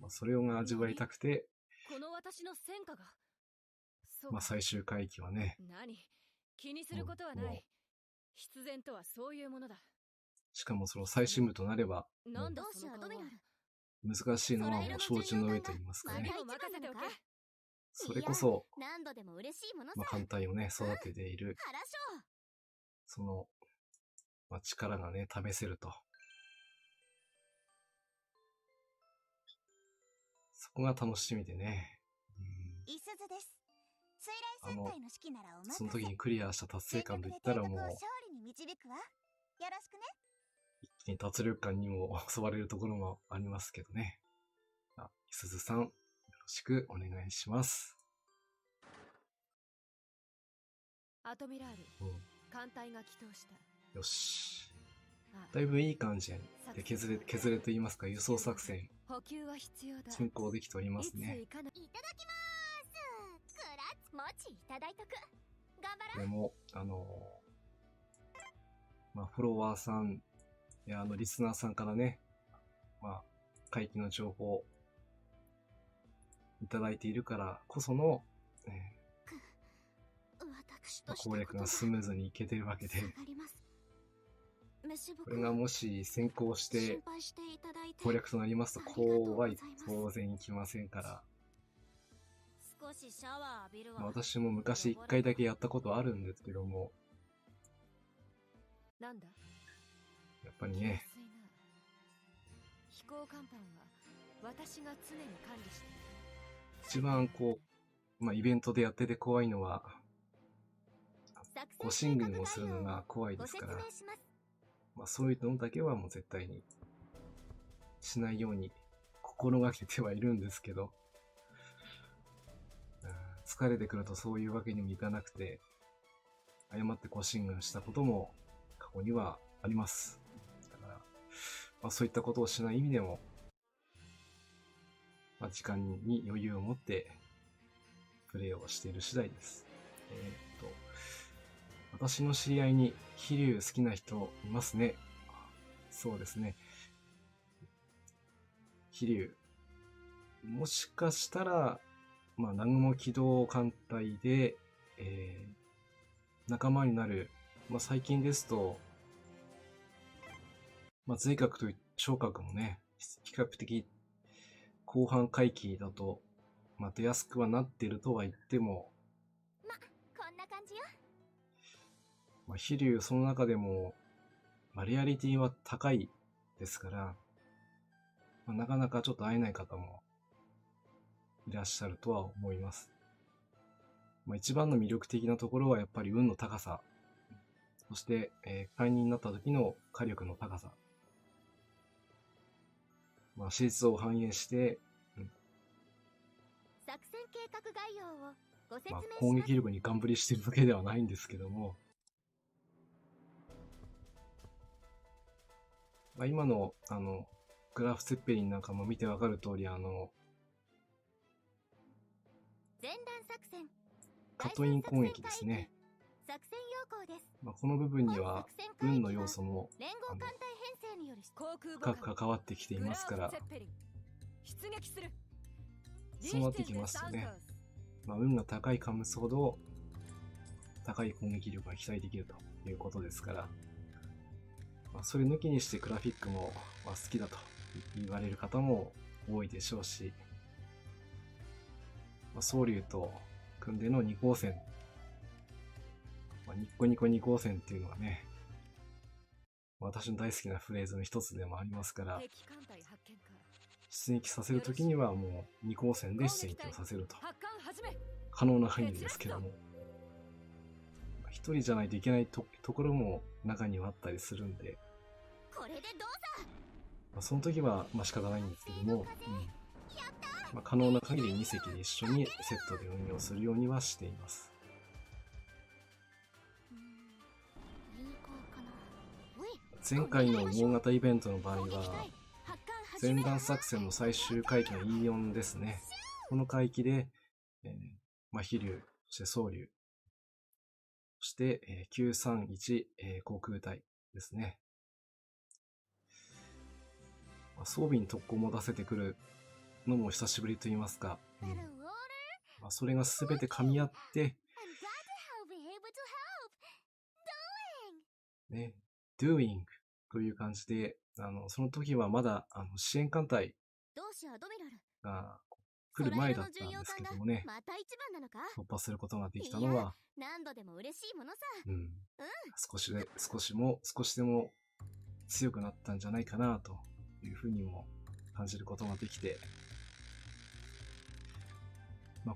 まあ、それを味わいたくて、この私の戦果が。そうか。まあ最終回帰はね、何、気にすることはなもうい。必然とはそういうものだ。しかもその最終部となれば、なんだどうしよう、その顔は。アドミラル。難しいのはもう承知の上と言いますかね。何も任せておけ。それこそ、何度でも嬉しいものさ。まあ艦隊をね、育てている、原章。その、まあ、力がね、試せると。そこが楽しみでね。いすずです。水雷戦隊の指揮ならお任せ。その時にクリアした達成感といったらもう、勝利に導くわ。よろしくね。一気に脱力感にも襲われるところもありますけどね。いすずさん、よろしくお願いします。アトミラール、艦隊が帰投した。よし。あだいぶいい感じで削れと言いますか、輸送作戦、補給は必要だ。進行できておりますね。いつ行かないいただきまーす。クラッツもちいただいとく。頑張これらん。も、フォロワーさんやリスナーさんからね、海域の情報いただいているからこその、私とした攻略がスムーズにいけてるわけで、下がります。飯これがもし先行して心配していただいて攻略となりますと、ありがとうこうはございます当然いきませんから、少しシャワー浴びるわ。私も昔1回だけやったことあるんですけども、なんだやっぱりね、気安いな。飛行甲板は私が常に管理している。一番イベントでやってて怖いのは、護身軍をするのが怖いですから、ご説明します。そういうのだけはもう絶対にしないように心がけてはいるんですけど、疲れてくるとそういうわけにもいかなくて、誤って護身軍したことも過去にはあります。だから、そういったことをしない意味でも、時間に余裕を持ってプレイをしている次第です。私の知り合いに飛竜好きな人いますね。そうですね。飛竜。もしかしたら、南雲機動艦隊で、仲間になる、最近ですと、髄核と小核もね、比較的後半回帰だと、出やすくはなっているとは言っても、こんな感じよ。飛竜その中でも、レアリティは高いですから、なかなかちょっと会えない方もいらっしゃるとは思います。一番の魅力的なところはやっぱり運の高さ、そして、解任になった時の火力の高さ。史実を反映して、作戦計画概要をご説明します。攻撃力にガン振りしてるわけではないんですけども、今の、グラフツェッペリンなんかも見てわかる通り、前段作戦。カトイン攻撃ですね。作戦要項です。この部分には、運の要素も、連合艦隊編成による航空深く関わってきていますから、出撃する。そうなってきますとね、運が高いカムスほど、高い攻撃力が期待できるということですから、それ抜きにしてグラフィックも好きだと言われる方も多いでしょうし、蒼龍と組んでの二光線、ニッコニコ二光線っていうのはね、私の大好きなフレーズの一つでもありますから、敵艦隊発見か。出撃させるときにはもう二光線で出撃をさせると。発艦始め。可能な範囲ですけども、一人じゃないといけないところも中にはあったりするんで、これでどうその時は仕方ないんですけども、可能な限り2隻で一緒にセットで運用するようにはしています。前回の大型イベントの場合は、前段作戦の最終海域の E4 ですね。この海域で、飛竜、そして蒼龍、そして、931、航空隊ですね。装備に特攻も出せてくるのも久しぶりと言いますか、それが全て噛み合って、ね、doing という感じで、その時はまだ支援艦隊が来る前だったんですけどもね、突破することができたのは、何度でも嬉しいものさ。少しでも強くなったんじゃないかなというふうにも感じることができて、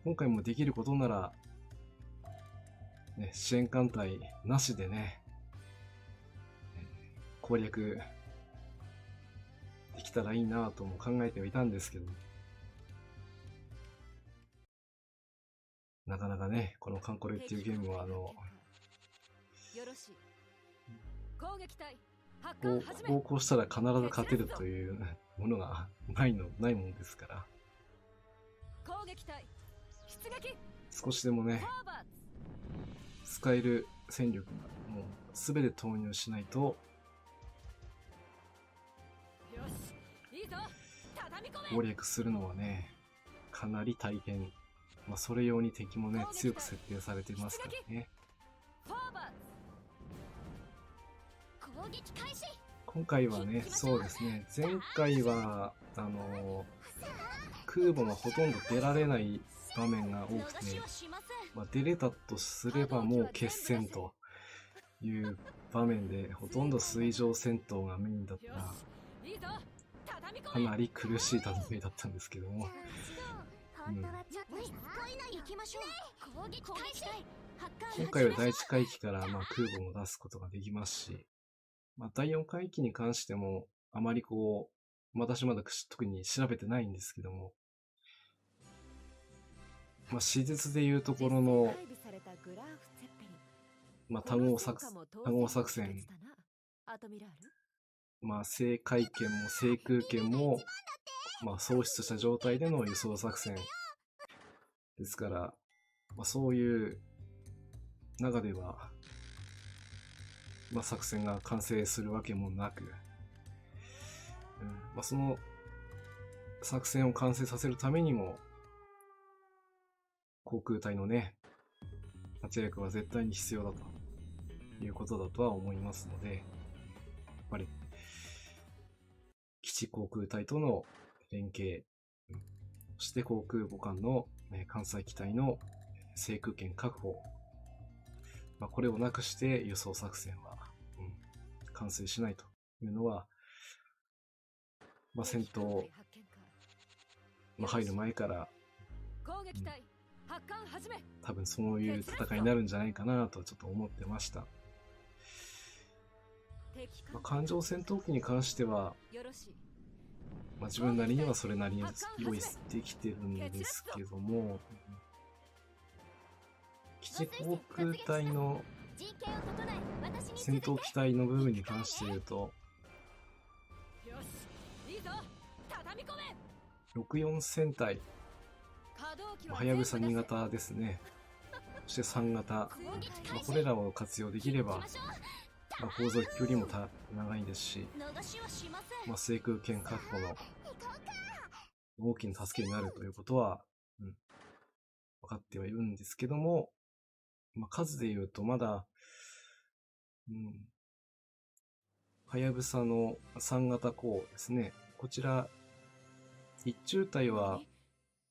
今回もできることなら、ね、支援艦隊なしでね、攻略できたらいいなとも考えてはいたんですけど、なかなかね、このカンコレっていうゲームはしい。攻撃隊発艦始め。こうしたら必ず勝てるというものがないもんですから、攻撃隊出撃。少しでもね、フォーバーツ。使える戦力がもう全て投入しないと、よし、いいぞ。畳み込め。攻略するのはね、かなり大変。まあ、それ用に敵もね、強く設定されてますからね。フォーバーツ。攻撃開始。今回はね、そうですね、前回は、空母がほとんど出られない場面が多くて、まあ、出れたとすればもう決戦という場面で、ほとんど水上戦闘がメインだった、いいぞ。畳み込かめ。なり苦しい戦いだったんですけども、本当はちょっとさ、行きましょう。攻撃開始。今回は第1回機からまあ空母も出すことができますし、まあ、第4回機に関しても、あまり私まだ特に調べてないんですけども、まあ、史実でいうところの、まあ、多号作戦、まあ、制海権も制空権も、まあ、喪失した状態での輸送作戦ですから、まあ、そういう中では、まあ、作戦が完成するわけもなく、まあ、その作戦を完成させるためにも、航空隊のね、活躍は絶対に必要だということだとは思いますので、やっぱり、基地航空隊との連携、そして航空母艦の艦載機体の制空権確保、まあ、これをなくして輸送作戦は、完成しないというのは、まあ、戦闘、まあ、入る前から、多分そういう戦いになるんじゃないかなとちょっと思ってました。まあ、艦上戦闘機に関しては、まあ、自分なりにはそれなりに用意できてるんですけども、基地航空隊の戦闘機体の部分に関して言うと、64戦隊、はやぶさ2型ですね。そして3型、まあ、これらを活用できれば、まあ、航続距離も長いですし、まあ、制空権確保の大きな助けになるということは、分かってはいるんですけども、まあ、数で言うとまだ、はやぶさの3型鋼ですね。こちら、1中隊は、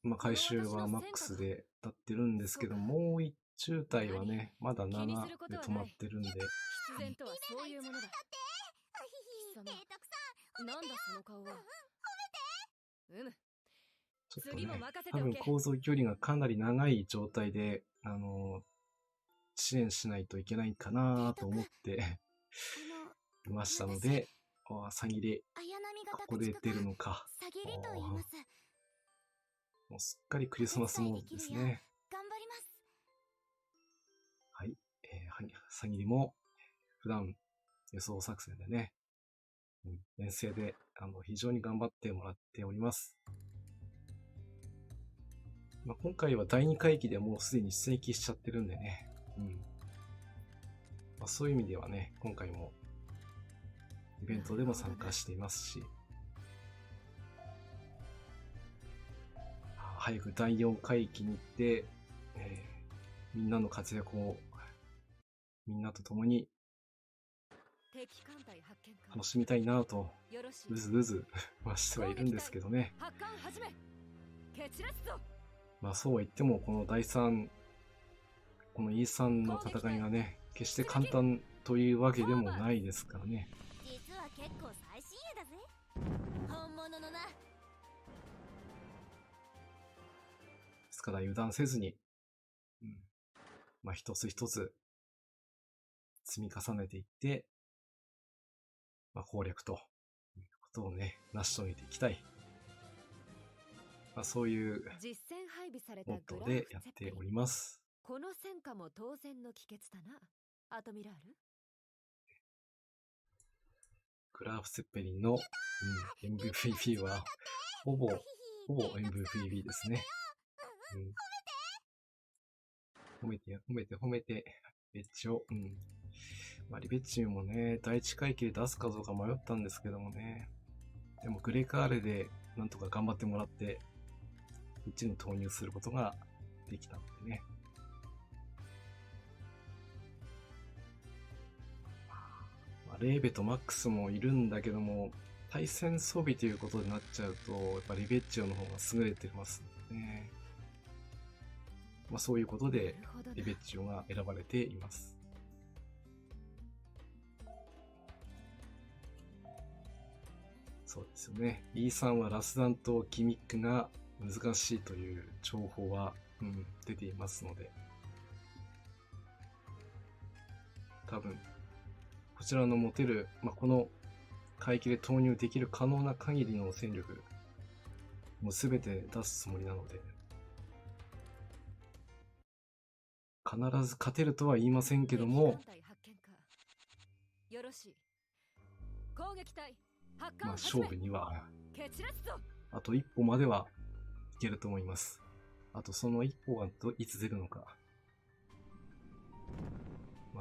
まあ、回収はマックスで立ってるんですけど、もう1中隊はね、まだ7で止まってるんで。必然とはそういうものだ。なんだその顔は。ちょっとね、多分航続距離がかなり長い状態で、支援しないといけないかなと思っていましたので、さぎれ、ここで出るのか。もうすっかりクリスマスモードですね。はい。さぎりも、普段輸送作戦でね、遠征で非常に頑張ってもらっております。まあ、今回は第2回機でもうすでに出撃しちゃってるんでね。まあ、そういう意味ではね、今回もイベントでも参加していますし、早く第4回機に行って、みんなの活躍をみんなと共に楽しみたいなとうずうずはしてはいるんですけどね。まあそうは言ってもこの第3、この E3 の戦いがね、決して簡単というわけでもないですからね。実は結構最新鋭だぜ。本物のな。ですから油断せずに、まあ一つ一つ積み重ねていって、まあ攻略ということをね、成し遂げていきたい。まあそういうモットーでやっております。この戦果も当然の帰結だな、アトミラール。グラーフ・セッペリンの、MVP は、ほぼ MVP ですね。褒めて、リベッチを。まあ、リベッチもね、第一回期で出すかどうか迷ったんですけどもね。でも、グレカーレでなんとか頑張ってもらって、こっちに投入することができたんでね。まあ、レーベとマックスもいるんだけども、対戦装備ということになっちゃうと、やっぱリベッチオの方が優れてますね。まあ、そういうことでリベッチオが選ばれています。そうですよね。E さんはラスダンとギミックが難しいという情報は、出ていますので、多分こちらの持てる、この海域で投入できる可能な限りの戦力もう全て出すつもりなので、必ず勝てるとは言いませんけども、よろしい。攻撃隊勝負にはあと一歩まではいけると思います。あとその一歩がいつ出るのか、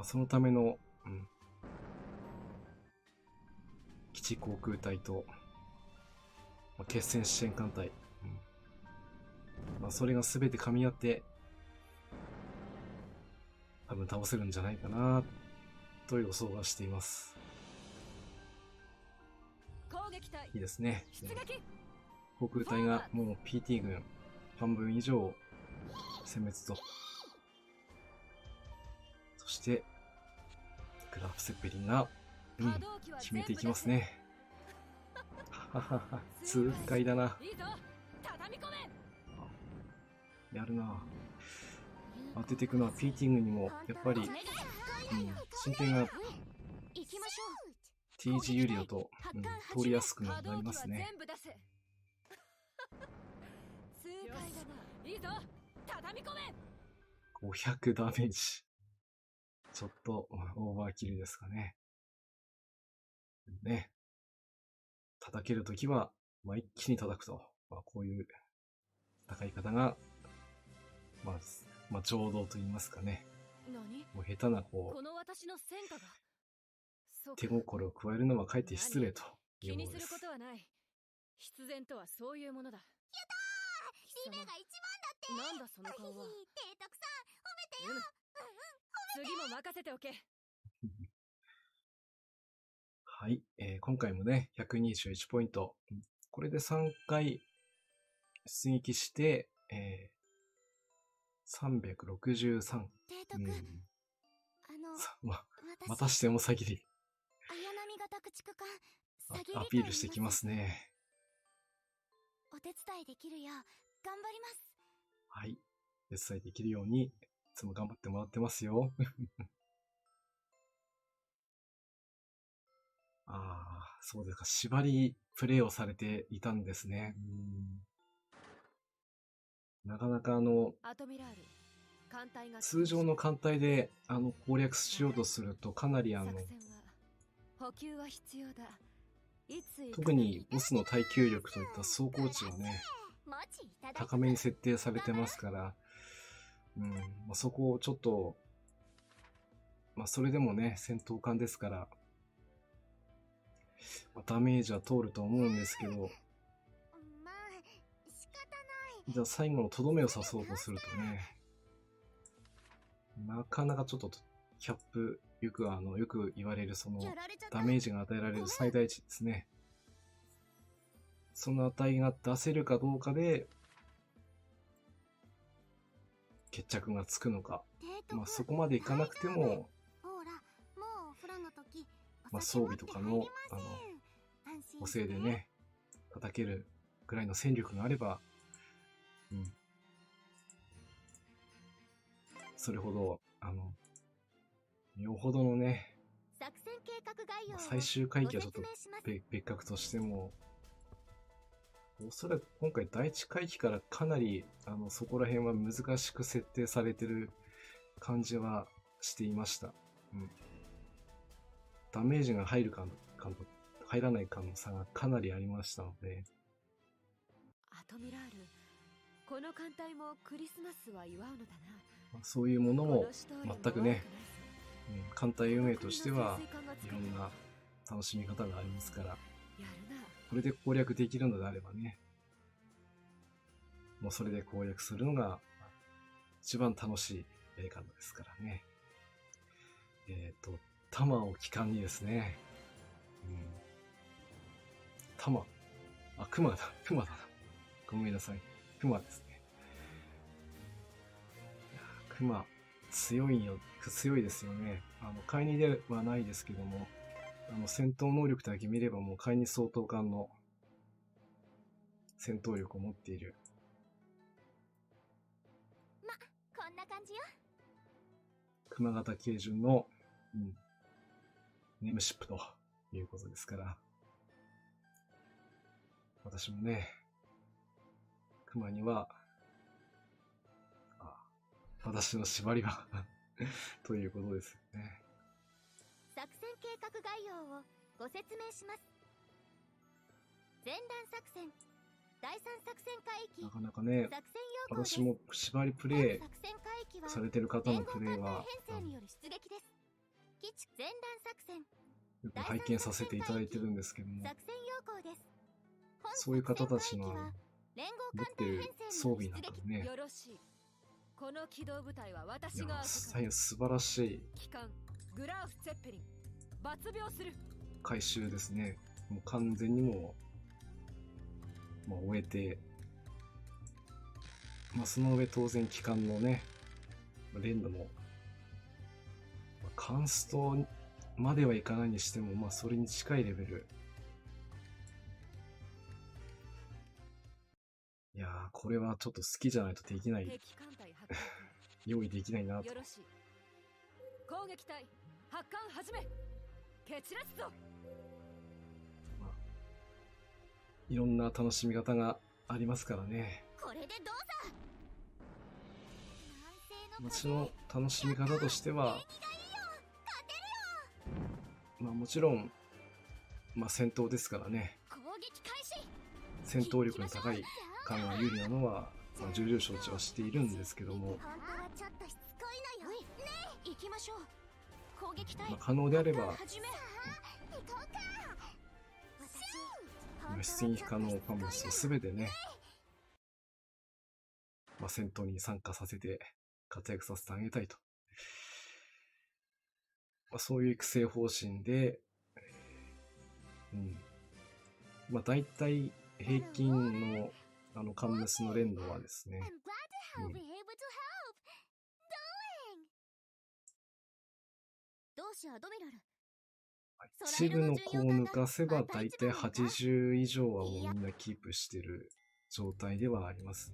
そのための、基地航空隊と、決戦支援艦隊、それが全て噛み合って多分倒せるんじゃないかなと予想はしています。いいですね。航空隊がもう PT 軍半分以上殲滅と。そしてグラフ・セッペリンが決めていきますね。ははは、痛快だな。やるな。当てていくのは PT 軍にもやっぱり、進展が TG ユリオと、通りやすくなりますね。500ダメージ。ちょっとオーバーキルですかね。ね。叩けるときは、一気に叩くと。こういう戦い方が、浄土と言いますかね。もう下手な手心を加えるのはかえって失礼というものです。気にすることはない。必然とはそういうものだ。やったー、リベが一番だって。なんだその顔は。提督さん、褒めてよ。次も任せておけ。はい、今回もね、121ポイント。これで3回出撃して、363。提督、またしても先に綾波型駆逐艦アピールしてきますね。お手伝いできるよう頑張ります。はい、手伝いできるようにいつも頑張ってもらってますよ。そうですか。縛りプレイをされていたんですね。なかなか通常の艦隊で攻略しようとするとかなり特にボスの耐久力といった走行値はね、高めに設定されてますから、そこをちょっと、それでもね、戦闘艦ですから、ダメージは通ると思うんですけど、じゃあ最後のとどめを刺そうとするとね、なかなかちょっとキャップ、よく言われるそのダメージが与えられる最大値ですね。その値が出せるかどうかで決着がつくのか、そこまでいかなくても、装備とかの補正でね叩けるぐらいの戦力があれば、それほどよほどのね、最終回帰はちょっと別格としても、おそらく今回第一回帰からかなりそこら辺は難しく設定されてる感じはしていました。ダメージが入るか入らない可能性がかなりありましたので、アトミラール、この艦隊もクリスマスは祝うのだな。そういうものも全くね、こ艦隊運営としてはの潜水艦がいろんな楽しみ方がありますから、やるな。これで攻略できるのであればね、もうそれで攻略するのが一番楽しい映画ですからね。弾を機関にですね、弾、熊だ、熊だな。ごめんなさい。熊ですね。いや熊、強いですよね。買いにではないですけども、戦闘能力だけ見ればもう買いに相当感の戦闘力を持っている。こんな感じよ。熊型軽巡の、ネームシップということですから、私もね、熊には、私の縛りはということですよね。作戦計画概要をご説明します。前段作戦、第3作戦海域、なかなかね、作戦要項です。私も縛りプレイ作戦海域はされてる方の連合艦隊プレイは、編成による出撃です。基地前段作戦、よく拝見させていただいてるんですけども、作戦要項です。本そういう方たちの作戦海域は連合艦持ってる隊編成装備による出撃。なんかもね、よろしい。この機動部隊はい私や、が大変素晴らしい機関グラーフ・ツェッペリン抜病する。回収ですね。もう完全にもう終えて、その上当然機関のね、連度も、カンストまではいかないにしても、それに近いレベル。いやー、これはちょっと好きじゃないとできない、敵艦隊発艦用意できないなとよ。ろしい。攻撃隊発艦始め。蹴散らすぞ。いろんな楽しみ方がありますからね。これでどうぞ。私の楽しみ方としては、もちろん、戦闘ですからね。攻撃開始。戦闘力の高い艦が有利なのは、重々承知はしているんですけども、本当はちょっとしつこいのよ。ねえ、行きましょう。攻撃隊、可能であれば、始め。行こうか。出撃可能貨物をすべてね、戦闘に参加させて活躍させてあげたいと。そういう育成方針で、大体平均の艦滅の連度はですね、 I'm glad to be able to help. Doing. どうしアドミラル。一部の子を抜かせば大体80以上はもうみんなキープしてる状態ではあります。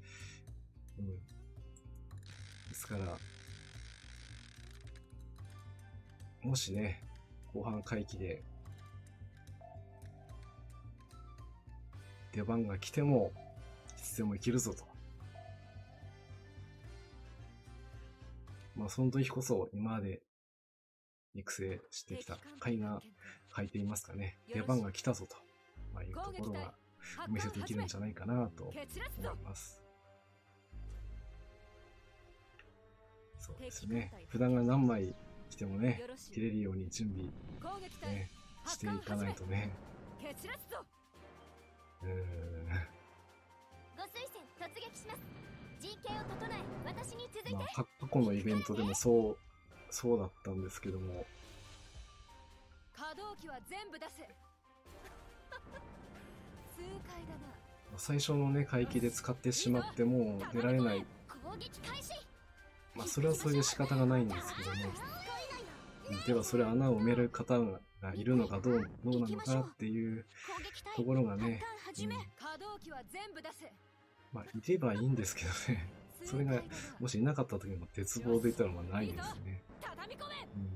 ですから、もしね、後半回帰で出番が来ても、いつでもいけるぞと。その時こそ今まで育成してきた甲斐が書いていますかね。出番が来たぞと、いうところがお見せできるんじゃないかなと思います。そうですね。札が何枚来てもね、切れるように準備、ね、していかないとね。ご推薦突撃します。陣形を整え、私に続いて。過去のイベントでもそうだったんですけども、可動機は全部出せ。痛快だな。最初のね、海域で使ってしまってもう出られない。攻撃開始。それはそれで仕方がないんですけども、ではそれ穴を埋める方がいるのかどうなのかっていうところがね、可動機は全部出せ。いればいいんですけどね、それがもしいなかった時の絶望といったらないですね。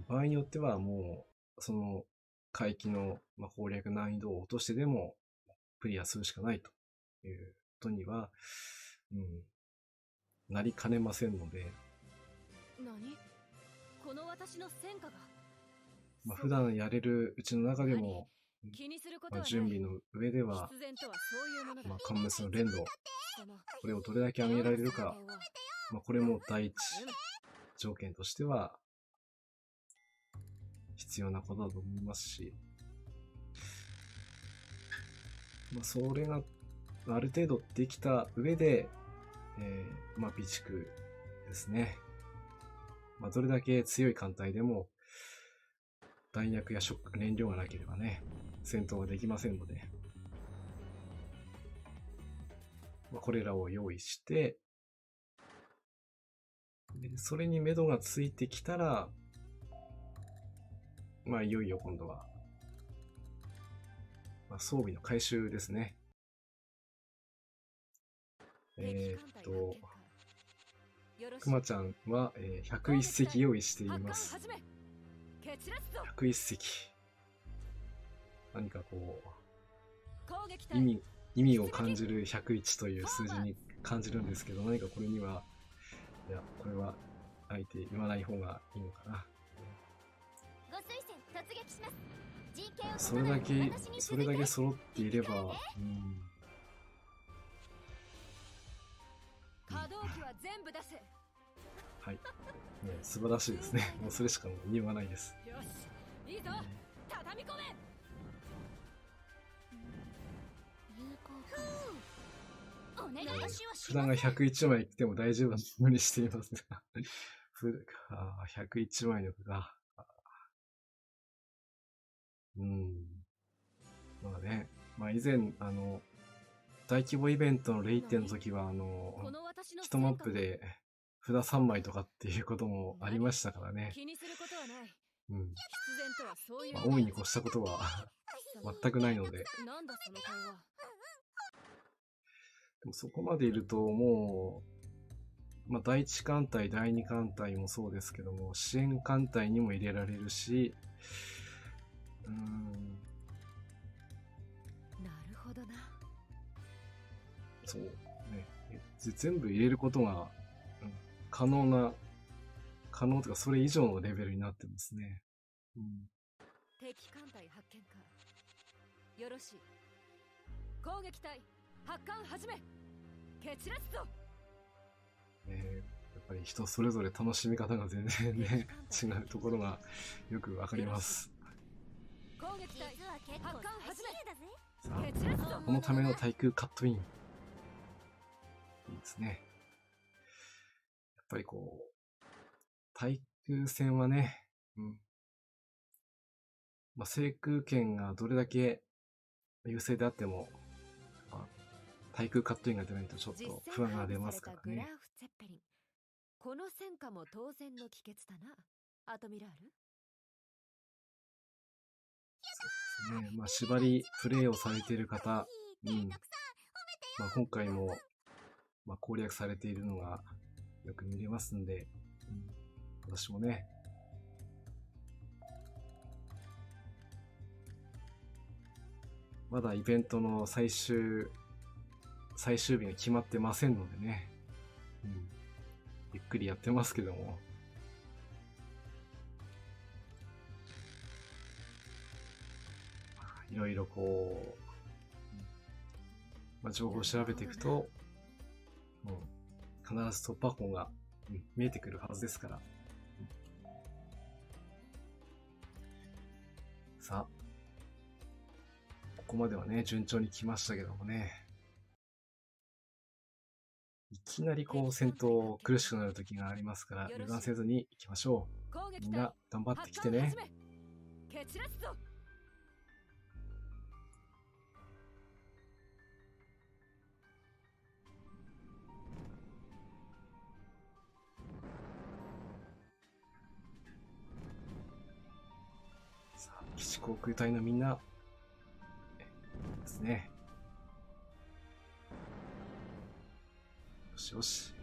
場合によってはもう、その海域の攻略難易度を落としてでもクリアするしかないということには、なりかねませんので、何？この私の戦果が普段やれるうちの中でも気にすることはない。準備の上では、必然とはそういうものだ。カンムスの連動、そのこれをどれだけ上げられるか、これも第一うん条件としては必要なことだと思いますし、それがある程度できた上で、備蓄ですね。どれだけ強い艦隊でも弾薬や燃料がなければね、戦闘はできませんので、これらを用意して、でそれに目処がついてきたら、いよいよ今度は、装備の回収ですね。くまちゃんは、101隻用意しています。101隻。何かこう、意味を感じる101という数字に感じるんですけど、何かこれには、いや、これは、あえて言わない方がいいのかな。それだけ揃っていれば、はい。素晴らしいですね。もうそれしか言いようがないです。よし、いいぞ、畳み込め。普段が101枚来ても大丈夫なようにしていますが。101枚の札。以前、大規模イベントのレイテの時は、1マップで札3枚とかっていうこともありましたからね。大いに越したことは全くないので。でもそこまでいるともう、第1艦隊、第2艦隊もそうですけども、支援艦隊にも入れられるし、なるほどな。そうね。全部入れることが、可能というかそれ以上のレベルになってますね。敵艦隊発見か。よろしい。攻撃隊発艦始め。蹴散らすぞ。やっぱり人それぞれ楽しみ方が全然ね違うところがよくわかります。攻撃隊発艦始め。さあ、このための対空カットイン。いいですね。やっぱりこう、対空戦はね、制空権がどれだけ優勢であっても、対空カットインが出ないとちょっと不安が出ますからね。この戦果も当然の帰結だな、アトミラール。そうですね。縛りプレイをされている方、今回も、攻略されているのがよく見れますんで、私もね、まだイベントの最終日が決まってませんのでね、ゆっくりやってますけども、いろいろこう、情報を調べていくと、必ず突破口が、見えてくるはずですから。さあ、ここまではね、順調に来ましたけどもね。いきなりこう戦闘苦しくなる時がありますから、油断せずに行きましょう。みんな頑張ってきてね。さあ、基地航空隊のみんなですね。よしよし。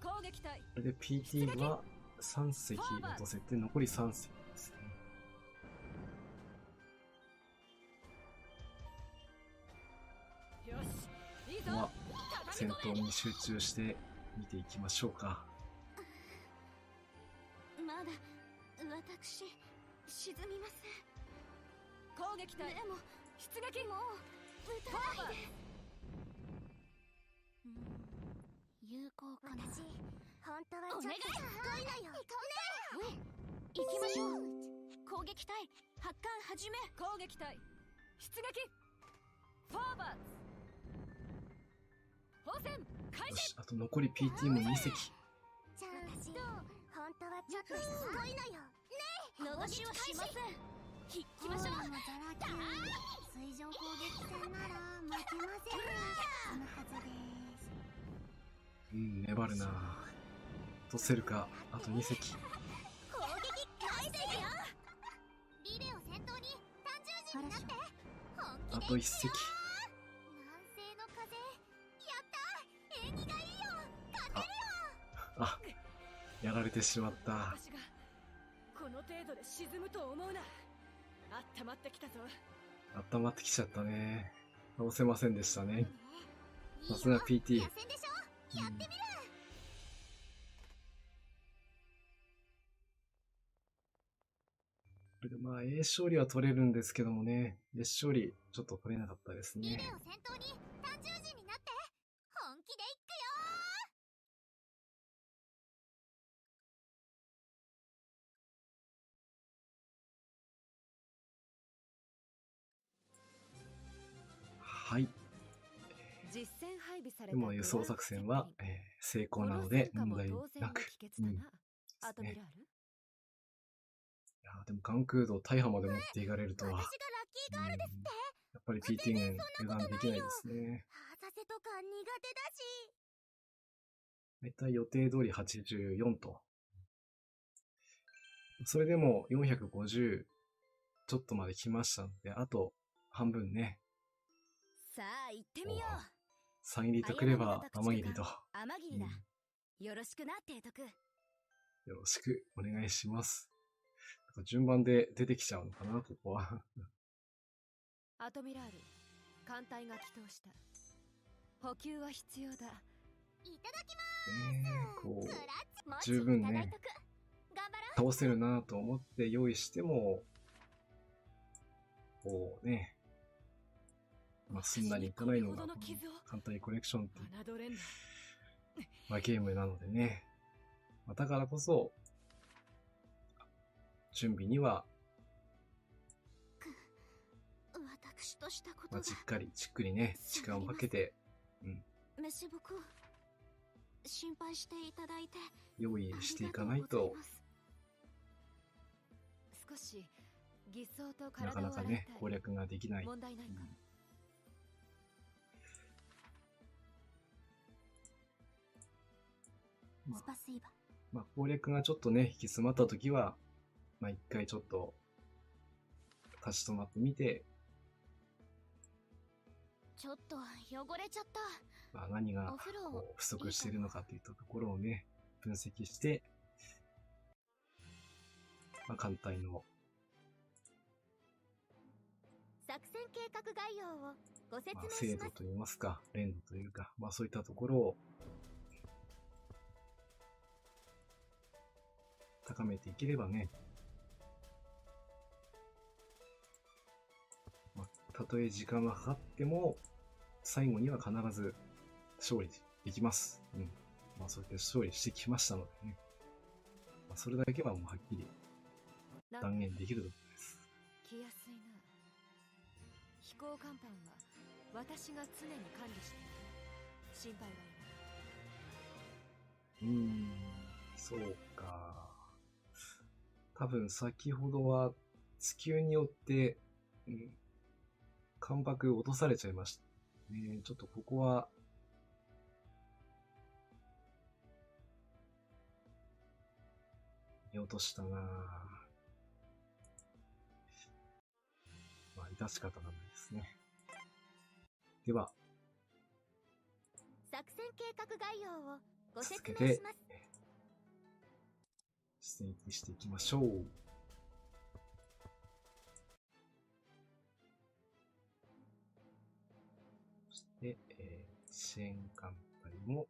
これで PT は3隻落とせて残り3隻ですね。ここは戦闘に集中して見ていきましょうか。まだ沈みます。攻撃隊でも出撃。もう撃たないで。有効かな。私本当はちょっとすごいのよ。行きましょう。攻撃隊発艦始め。攻撃隊出撃。フォーバーズ砲戦開始。よし、あと残り PT も2席。ちゃんと本当はちょっとすごいのよ。逃しはしません。行きましょう。水上攻撃戦なら負けません。そのはずです。粘るな。落とせるか。あと2席。攻撃開始よ。リレーを先頭に単獣人になって。あと1席。南西の風。やった縁起がいいよ。勝てるよ。あ、やられてしまった。私がこの程度で沈むと思うな。あったまってきたぞ。温まってきちゃったね。倒せませんでしたね。いいよさすが PT。野戦でしょ。やってみる。これでまあ A 勝利は取れるんですけどもね、S 勝利ちょっと取れなかったですね。リレーを先頭に単獣人になって。本気でいくよ。はい。実戦配備されでも輸送作戦は、成功なので問題なく。アトミラール。いやでも眼空洞大破まで持っていかれるとは。私がラッキーガールですって。やっぱり PT 軍油断できないですね。浅瀬とか苦手だし。大体予定通り84と。それでも450ちょっとまで来ましたので、あと半分ね。さあ行ってみよう。 3入りとくれば天霧と。天霧だ、よろしくな提督。よろしくお願いします。順番で出てきちゃうのかな、ここは。アトミラール、艦隊が帰投した。補給は必要だ。いただきこう、ます。十分ね、頑張ろ倒せるなと思って用意しても、こうね、まあ、すんなりいかないのが、この艦隊コレクションっていう、まあ、ゲームなのでね。まあ、だからこそ、準備には、う。私としたことまあ、が。じっくりね、時間をかけて、メシボク、心配していただいて用意していかないと、少し偽装とな体をかなかね、攻略ができない。問題ないか。スパスイバ。まあ、攻略がちょっとね、引き詰まったときは、まあ、一回ちょっと、立ち止まってみて、ちょっと汚れちゃった。まあ、何がお風呂こう不足しているのかといったところをね、分析して、まあ、艦隊の、作戦計画概要をご説まあ、明します。精度といいますか、連度というか、まあ、そういったところを、高めていければね、まあ、たとえ時間がかかっても、最後には必ず勝利できます。まあ、そうやって勝利してきましたのでね。まあ、それだけはもうはっきり断言できるところです。来やすいな。飛行甲板は私が常に管理している。心配はいない。そうか。多分先ほどは地球によって、関白落とされちゃいましたね。ちょっとここは、見落としたなぁ。まあ、致し方がないですね。では、作戦計画概要をご説続けて明します。出撃していきましょう。そして、支援艦隊も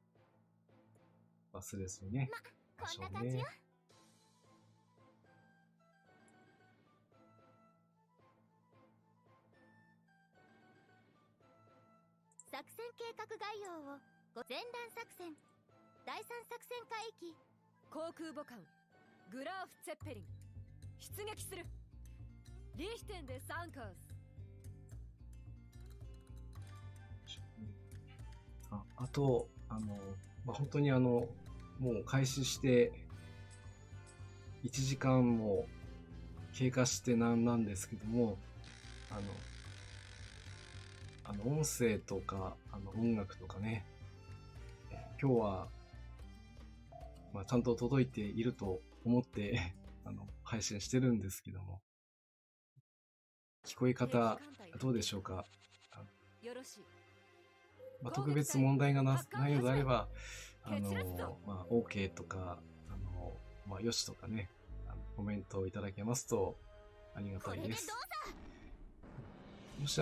忘れずにね。こんな感じよ。作戦計画概要を前段作戦第三作戦海域航空母艦グラーフ・ツェッペリン出撃する。リヒテンでサンカース。あと、本当にもう開始して1時間も経過してなんですけども、音声とか、音楽とかね、今日は、ちゃんと届いていると思って、配信してるんですけども、聞こえ方、どうでしょうか。よろしい。特別問題がないようであれば、OK とか、よしとかね、コメントをいただけますとありがたいです。もし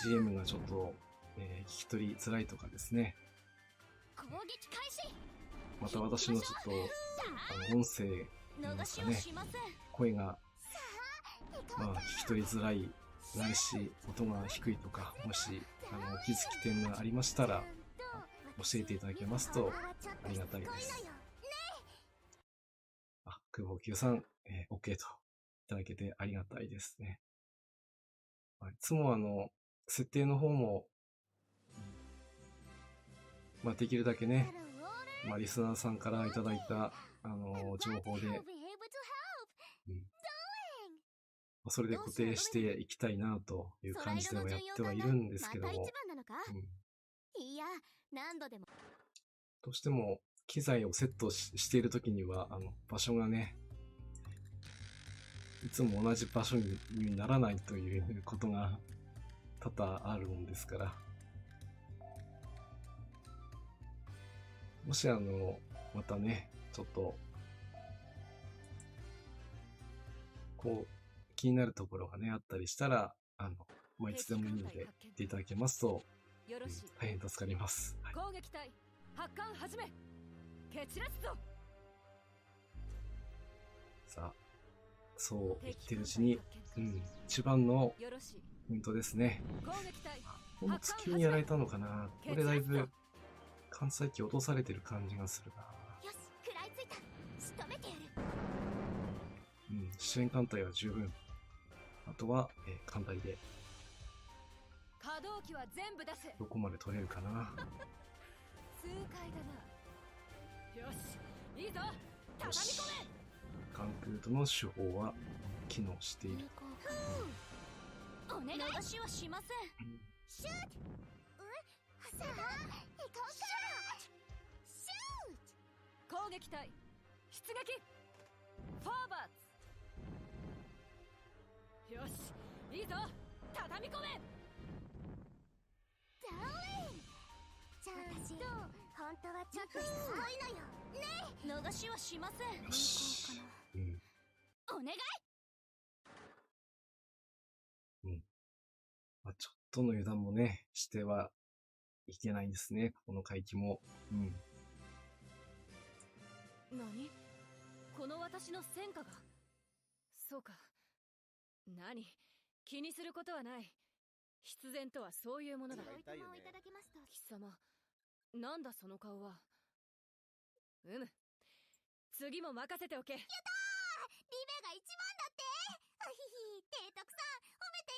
BGM がちょっと、聞き取りづらいとかですね、また私のちょっと音声なんですかね、声が、聞き取りづらいないし音が低いとか、もしお気づき点がありましたら教えていただけますとありがたいです。久保久さん、OK といただけてありがたいですね。いつも設定の方も、できるだけね、リスナーさんからいただいた情報で、それで固定していきたいなという感じではやってはいるんですけども、どうしても機材をセットしているときには場所がね、いつも同じ場所にならないということが多々あるもんですから、もしまたね、ちょっとこう気になるところがねあったりしたら、いつでもいいので言っていただけますと、大変助かります。攻撃隊発艦始め。蹴散らすぞ。さあ、そう言ってるうちに、一番のポイントですね。この月にやられたのかな。これだいぶ関西機落とされてる感じがするな。よし、食らいついた。仕留めてやる。支援艦隊は十分。あとは、艦隊で可動機は全部出せ。どこまで取れるかな。痛快だな。よし、いいぞ。畳み込め。関空との手法は機能している。お願い。逃しはしません。シュート。さあ、行こうか。シュート。攻撃隊出撃。フォーバーツ。よし、いいぞ。畳み込め。ダーリン。ちゃんと本当はちょっとしつこいのよ。ね、逃しはしません。よし。お願い。ちょっとの油断もねしてはいけないんですね、この海域も。何？この私の戦果が。そうか。何？気にすることはない。必然とはそういうものだ。貴様、なんだその顔は。次も任せておけ。やったー！リベが一番だって。あひひ、提督さん、褒めてよ。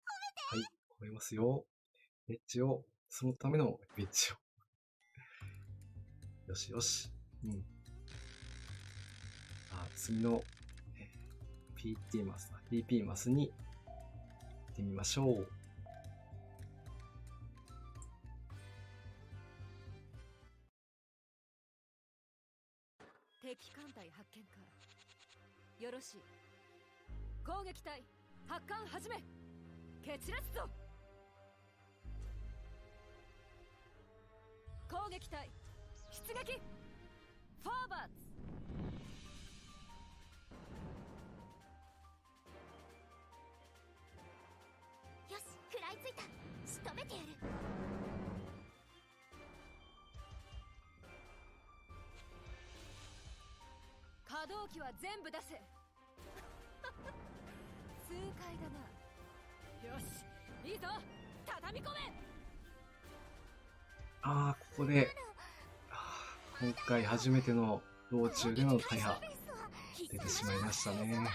褒めて。はい、褒めますよ。エッジを、そのためのエッジを。よしよし。次の、PT マス、PP マスに行ってみましょう。敵艦隊発見か。よろしい。攻撃隊発艦始め。蹴散らすぞ。攻撃隊出撃。フォーバーツ。よし、食らいついた。仕留めてやる。可動機は全部出せ。痛快だな。よし、いいぞ、畳み込め。ああ、ここで、今回初めての道中での大破、出てしまいましたね。本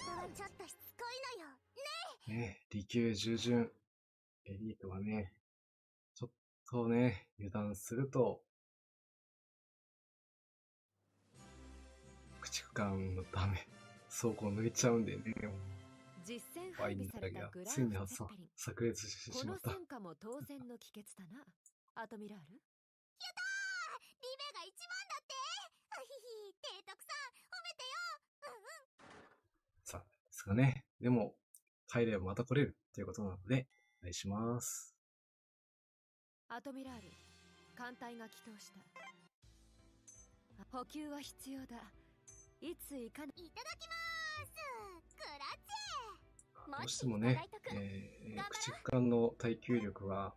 当はちょっとしつこいのよ。ね、利休従順、エリートはね、ちょっとね、油断すると、駆逐艦のため、倉庫を抜いちゃうんでね、実戦ワイン配備されたがグランついにフ・ツェッペリン。炸裂してこのしまった。戦果も当然の帰結だな、アトミラール。リベが一番だって。あひひ、提督さん、褒めてよ。さあ、ですかね。でも、帰ればまた来れるということなので、お願いします。アトミラール、艦隊が帰投した。補給は必要だ。いついかないただきまーす。グラッチェ。どうしてもね、駆逐艦の耐久力は、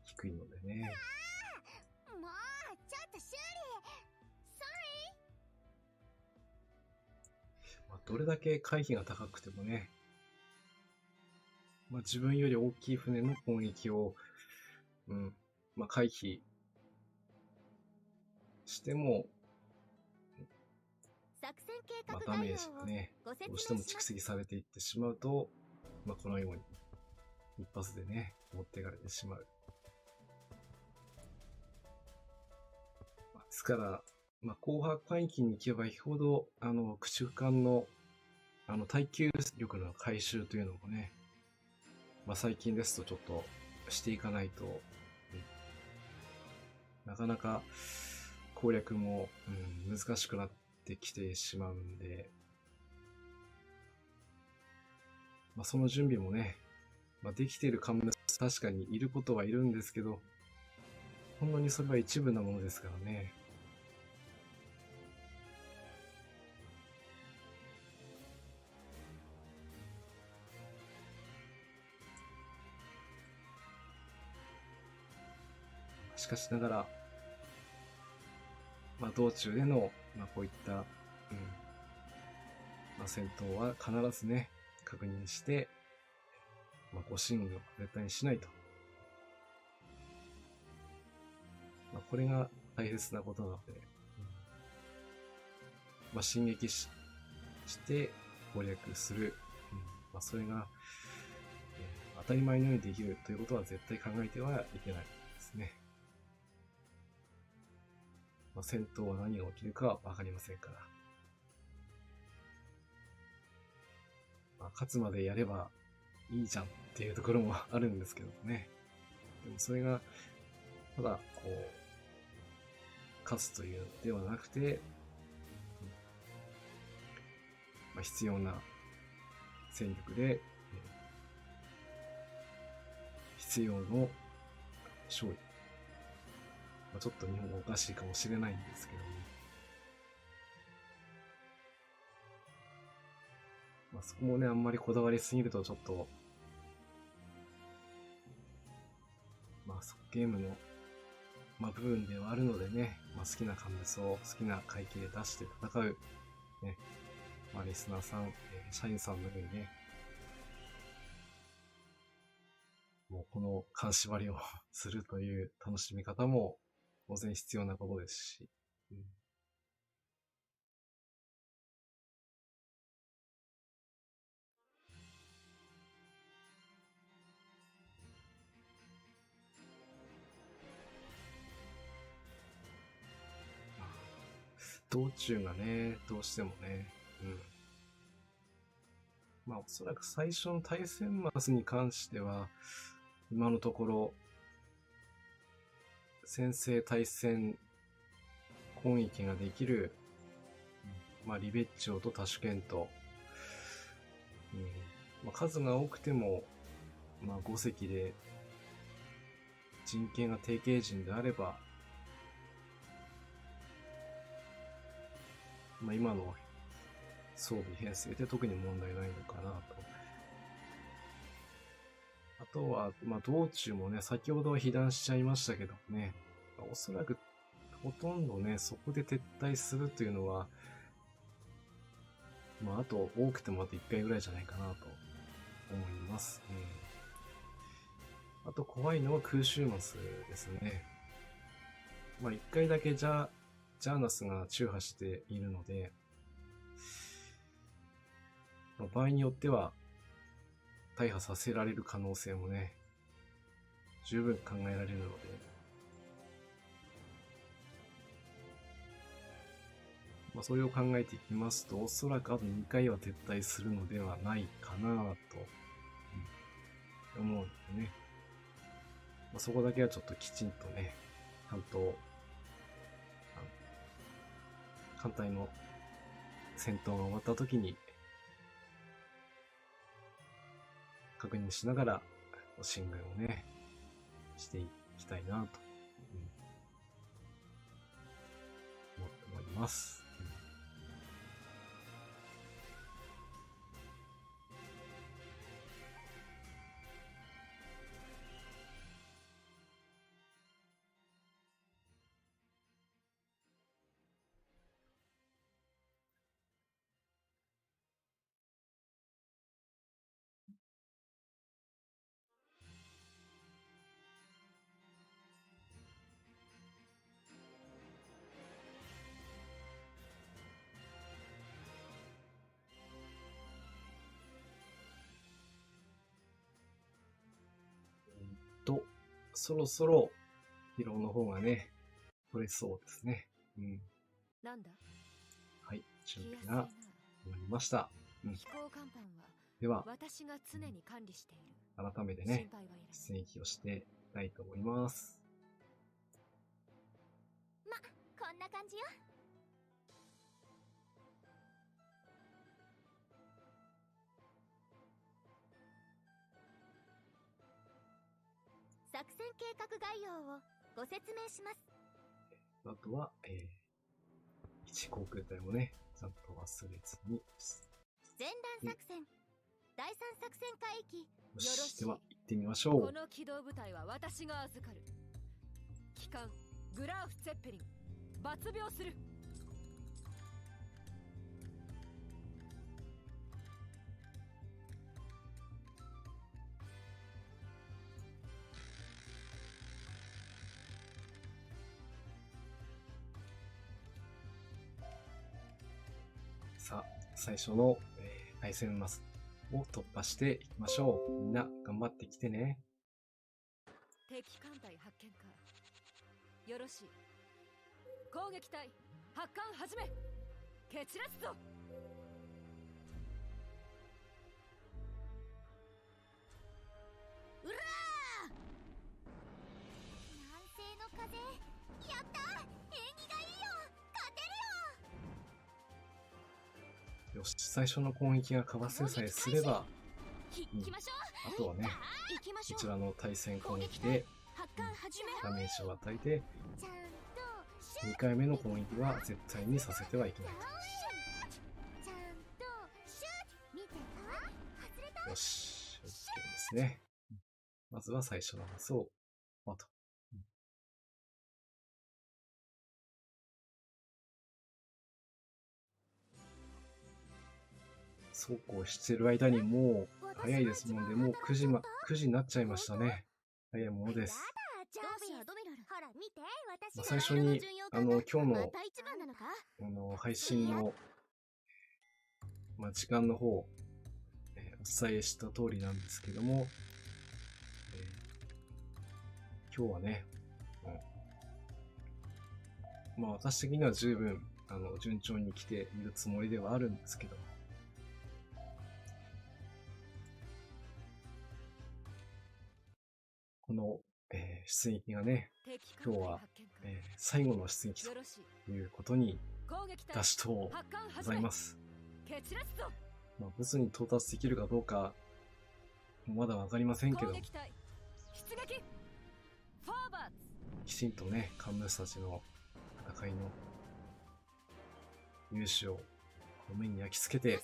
低いのでね。もう、ちょっと修理。まあ、どれだけ回避が高くてもね、まあ、自分より大きい船の攻撃を、まあ、回避しても、作戦計まあ、画概要ダメージがをね、ご説どうしても明します。蓄積されていってしまうと、まあ、このように、一発でね、持っていかれてしまう。まあ、ですから、まあ、後半海域に行けば行くほど、駆逐艦の、耐久力の回収というのもね、まあ、最近ですとちょっとしていかないと、なかなか攻略も、難しくなってきてしまうんで、まあ、その準備もね、まあ、できている艦も確かにいることはいるんですけど、ほんのにそれは一部なものですからね。しかしながら、まあ、道中での、まあ、こういった、まあ、戦闘は必ずね、確認して、まあ、誤進軍を絶対にしないと。まあ、これが大切なことなので、まあ、進撃して攻略する。まあ、それが、当たり前のようにできるということは絶対考えてはいけないですね。まあ、戦闘は何が起きるかはわかりませんから。まあ、勝つまでやればいいじゃんっていうところもあるんですけどね。でもそれが、ただ、こう、勝つというのではなくて、まあ、必要な戦力で、必要の勝利。まあ、ちょっと日本語おかしいかもしれないんですけども、まあ、そこもね、あんまりこだわりすぎるとちょっと、まあ、ゲームの、まあ、部分ではあるのでね、まあ、好きな乾物を好きな階級で出して戦う、ね、まあ、リスナーさん、社員さんのようにね、もうこの監視割りをするという楽しみ方も当然必要なことですし、道中がね、どうしてもね、まあおそらく最初の対戦マスに関しては、今のところ、先制対戦攻撃ができる、まあリベッチョとタシュケント、まあ、数が多くても、まあ5隻で、陣形が定型陣であれば、まあ今の装備編成で特に問題ないのかなと。あとは、まあ道中もね、先ほどは被弾しちゃいましたけどね、おそらくほとんどね、そこで撤退するというのは、まあ、あと多くてもあと1回ぐらいじゃないかなと思います。あと怖いのは空襲マスですね。まあ、1回だけジャーナスが中破しているので、まあ、場合によっては大破させられる可能性もね、十分考えられるので、まあ、それを考えていきますと、おそらくあと2回は撤退するのではないかなと、思うんでね。まあ、そこだけはちょっときちんとね、ちゃんと、艦隊の戦闘が終わった時に、確認しながら、進軍をね、していきたいなと、思っております。そろそろ疲労の方がね、取れそうですね。なんだ。はい、準備が終わりました。飛行甲板はでは、私が常に管理している。改めてね、出撃をしていきたいと思います。ま、こんな感じよ。作戦計画概要をご説明します。あとは、1航空隊もね、ちゃんと忘れずに。前段作戦、第3作戦海域。よし、では行ってみましょう。この機動部隊は私が預かる。機関グラーフ・ツェッペリン、抜病する。さあ、最初の、対戦マスを突破していきましょう。みんな頑張ってきてね。敵艦隊発見か。よろしい。攻撃隊発艦始め。蹴散らすぞ。うらー、南西の風、やったー、縁起がいいよ、勝てるよ。よし、最初の攻撃がかわせさえすれば、あとはね、こちらの対戦攻撃で、ダメージを与えて、2回目の攻撃は絶対にさせてはいけないと。よし、OK ですね。まずは最初のマスを、あと。そうこうしてる間にもう早いですので、もう9時になっちゃいましたね。早いものです。最初に今日の配信の、時間の方、お伝えした通りなんですけども、今日はね、私的には十分順調に来ているつもりではあるんですけども、この、出撃がね、今日は、最後の出撃ということに出しとございます。ブツに到達できるかどうかまだわかりませんけど、きちんとね、カンムスたちの戦いの勇姿を目に焼き付けて、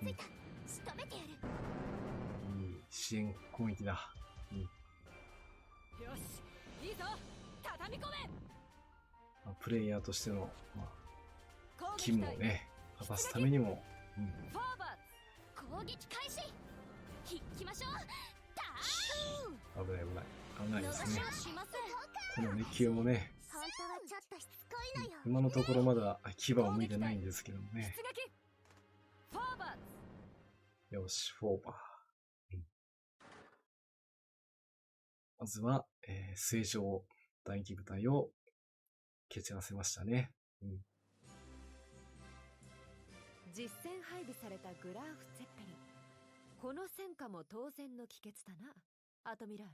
いい支援攻撃だ。よし、いいぞ、畳み込め。プレイヤーとしての、勤務をね、果たすためにも、うん。フォーバー攻撃開始。行きましょう。危ない危ない。危ないですね。逃しません。この2球もね、本当はちょっとしつこいのよ。今のところまだ牙を向いてないんですけどもね。出撃フォーバーよし、フォーバー。まずは、水上打撃部隊を蹴散らせましたね。うん。実戦配備されたグラーフ・ツェッペリン。この戦果も当然の帰結だな、アトミラール。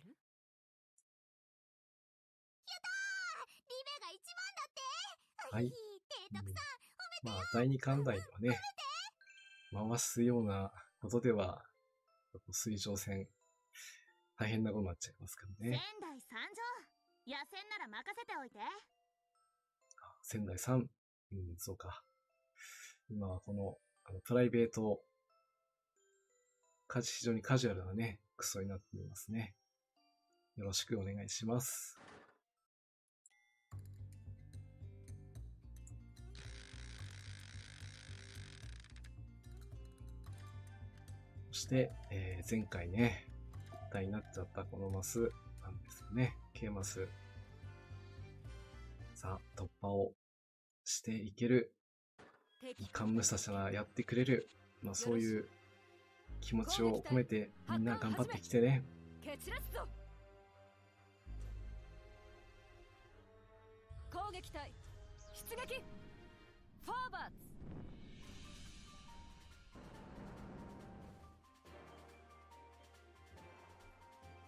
リベが一番だって。はい。提督さん、まあ、第二艦隊ではね、回すようなことでは、水上戦、大変なことになっちゃいますからね。仙台参上。野戦なら任せておいて。仙台さん。うん、そうか。今はこの、プライベート、非常にカジュアルなね、クソになっていますね。よろしくお願いします。そして、前回ね、台になっちゃったこのマスなんですよね。K マス。さあ、突破をしていける。幹武者がやってくれる。まあそういう気持ちを込めてみんな頑張ってきてね。蹴散らすぞ。攻撃隊出撃フォーバーズ。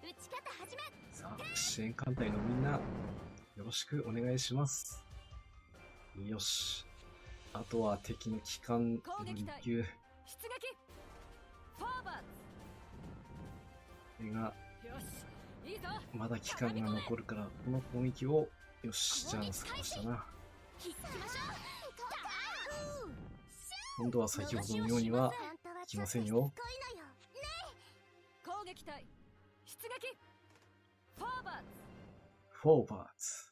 撃ち方始め。さあ、支援艦隊のみんな、よろしくお願いします。よし。あとは敵の機関の2級。出撃フォーバーこれが、ズ。よしいいぞ。まだ機関が残るから、この攻撃を、よし、チャンスかましたな。行きましょう。今度は先ほどのようには、いきませんよ。攻撃隊出撃フォーバーズ。フォーバーズ。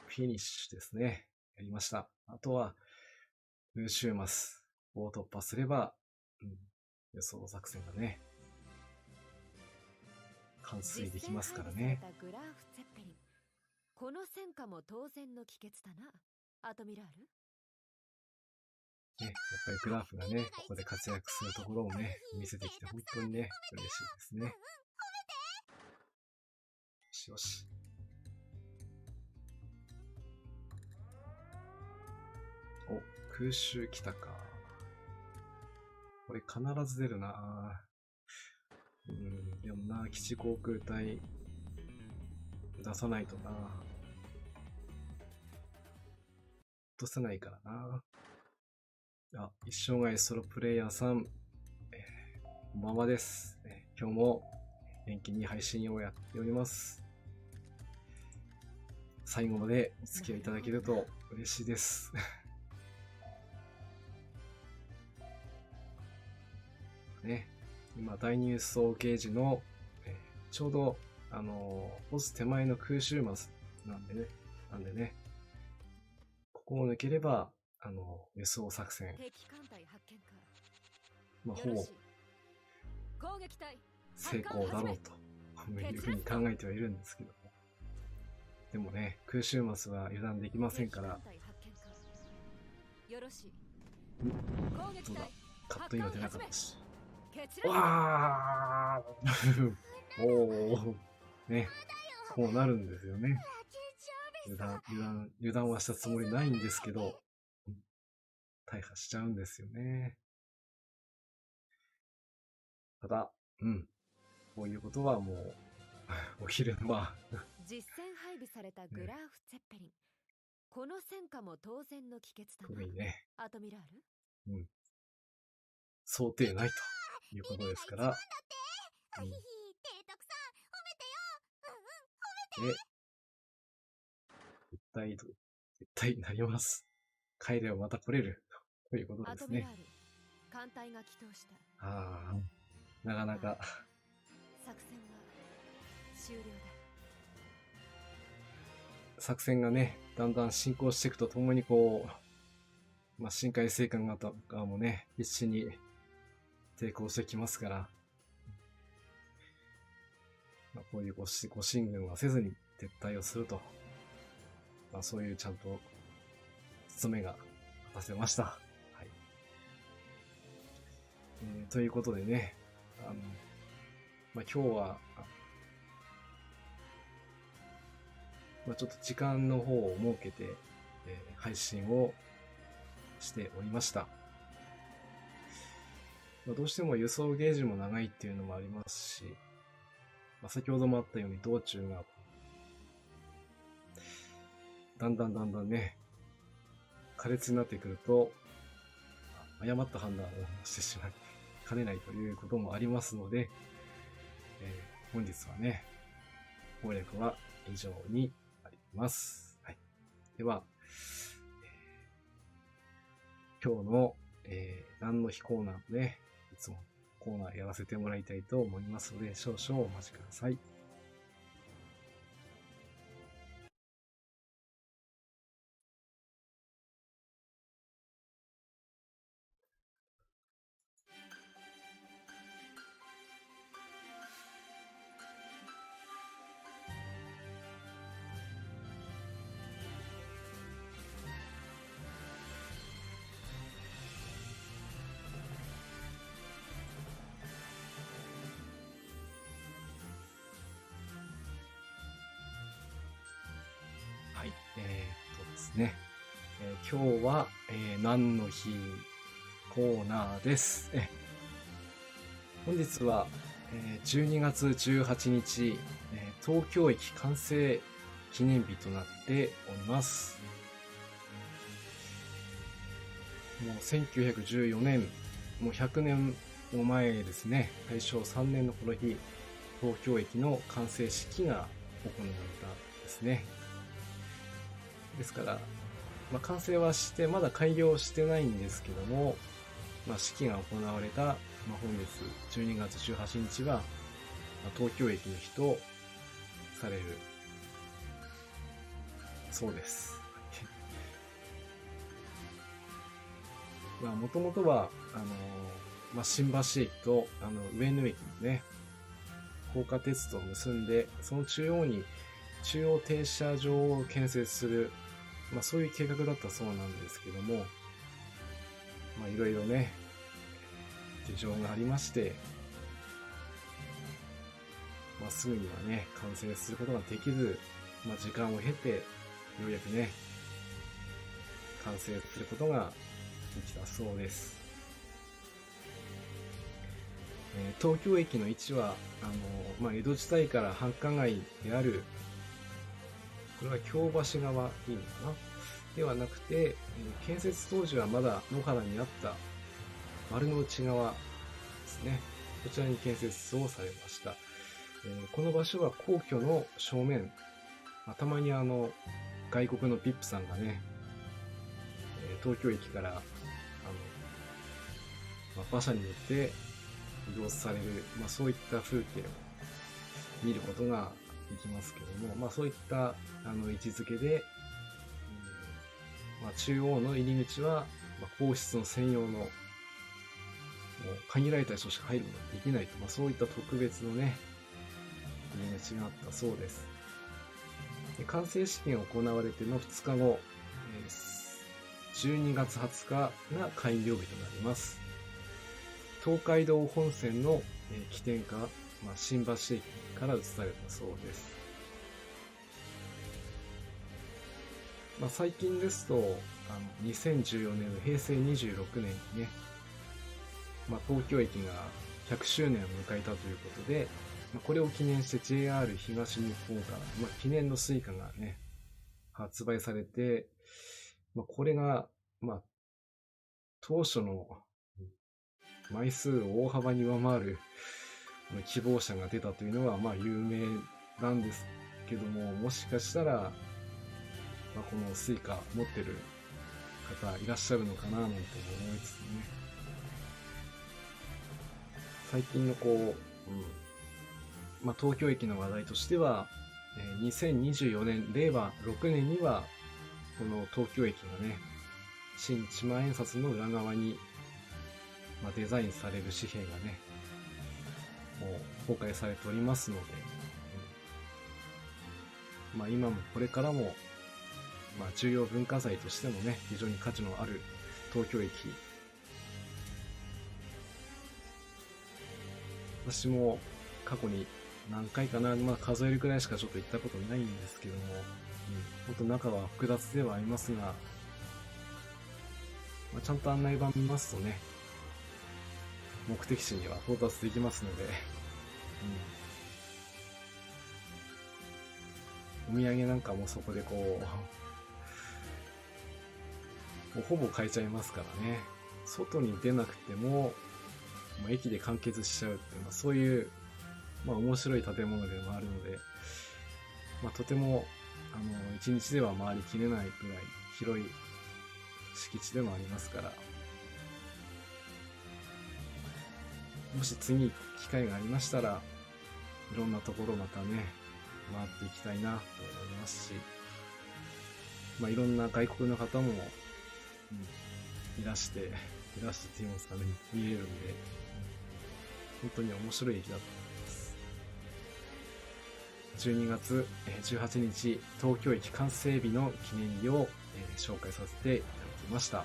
フィニッシュですね。やりました。あとは、ルーシューマスを突破すれば、予想作戦がね、完遂できますからね。グラーフ・ツェッペリン。この戦果も当然の帰結だな、アトミラール。ね、やっぱりグラフがね、ここで活躍するところをね、見せてきて本当にね、嬉しいですね。よしよし。お、空襲来たか。これ必ず出るな。でもな、基地航空隊出さないとな。落とせないからな。あ、一生涯ソロプレイヤーさん、こんばんはです。今日も元気に配信をやっております。最後までお付き合いいただけると嬉しいです。ね、今、第二輸送ゲージの、ちょうど、ボス手前の空襲マスなんでね、ここを抜ければ、輸送作戦、敵艦隊発見か。まあ、ほぼ攻撃隊成功だろうというふうに考えてはいるんですけども。でもね、空襲マスは油断できませんから、よろしい。攻撃隊カットインは出なかったし。わわーおー、ね、こうなるんですよね。油断はしたつもりないんですけど、大破しちゃうんですよね。ただ、こういうことはもう、お昼のは実戦配備されたグラーフ・ツェッペリン。この戦果も当然の帰結だな、ね、アトミラール。想定ないということですから、絶対なります。帰ればまた来れるということですね。アトミラール、艦隊が帰投した。なかなか作戦は終了だ。作戦がね、だんだん進行していくとともにこう、深海生還型もね、必死に抵抗してきますから、こういうご進軍はせずに撤退をすると、そういうちゃんと務めが果たせました。はい。ということでね、今日は、ちょっと時間の方を設けて、配信をしておりました。どうしても輸送ゲージも長いっていうのもありますし、先ほどもあったように道中がだんだんね、苛烈になってくると、誤った判断をしてしまいかねないということもありますので、本日はね、攻略は以上になります。はい。では、今日の、何の日コーナーで、ね、いつもコーナーやらせてもらいたいと思いますので、少々お待ちください。はい、ですね。今日は、何の日コーナーです。本日は、12月18日、東京駅完成記念日となっております。もう1914年、もう100年も前ですね。大正3年のこの日、東京駅の完成式が行われたですね。ですから、完成はして、まだ開業してないんですけども、式が行われた、本日12月18日は、東京駅の日とされるそうです。もともとは、新橋駅と上野駅のね、高架鉄道を結んで、その中央に中央停車場を建設する、そういう計画だったそうなんですけども、いろいろね、事情がありまして、すぐにはね、完成することができず、時間を経て、ようやくね、完成することができたそうです。東京駅の位置は、江戸時代から繁華街である、これは京橋側でいいのかなではなくて、建設当時はまだ野原にあった丸の内側ですね。こちらに建設をされました。この場所は皇居の正面、たまに外国の VIP さんがね、東京駅から馬車に乗って移動される、そういった風景を見ることができますけども、そういった位置づけで、中央の入り口は、皇室の専用の限られた人しか入ることができないと、そういった特別のね、入り口があったそうです。で、完成式が行われての2日後、12月20日が開業日となります。東海道本線の起点か、新橋駅から移されたそうです。最近ですと、2014年の平成26年にね、東京駅が100周年を迎えたということで、これを記念して JR 東日本から、記念のスイカがね、発売されて、これが、当初の枚数を大幅に上回る希望者が出たというのは、有名なんですけども、もしかしたら、このスイカ持ってる方いらっしゃるのかななんて思いつつね。最近の東京駅の話題としては、2024年、令和6年には、この東京駅がね、新一万円札の裏側に、デザインされる紙幣がね、もう公開されておりますので、今もこれからも、重要文化財としてもね、非常に価値のある東京駅。私も過去に何回かな、数えるくらいしかちょっと行ったことないんですけども、本当中は複雑ではありますが、ちゃんと案内板見ますとね、目的地には到達できますので、お土産なんかもそこでもうほぼ買えちゃいますからね。外に出なくても、駅で完結しちゃうっていうのは、そういう、面白い建物でもあるので、とても、一日では回りきれないくらい広い敷地でもありますから、もし次機会がありましたら、いろんなところまたね、回っていきたいなと思いますし、いろんな外国の方も、いらしてって言いますかね、見れるんで、本当に面白い駅だと思います。12月18日、東京駅完成日の記念日を紹介させていただきました。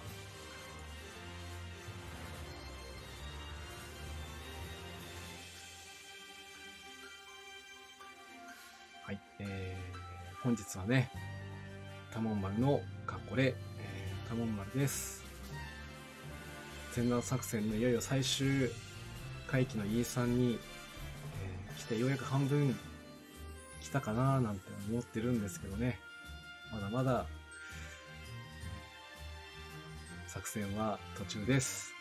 はい、本日はね、多聞丸のカッコレ、多聞丸です。前南作戦のいよいよ最終回帰の E3 に、来てようやく半分来たかななんて思ってるんですけどね、まだまだ作戦は途中です。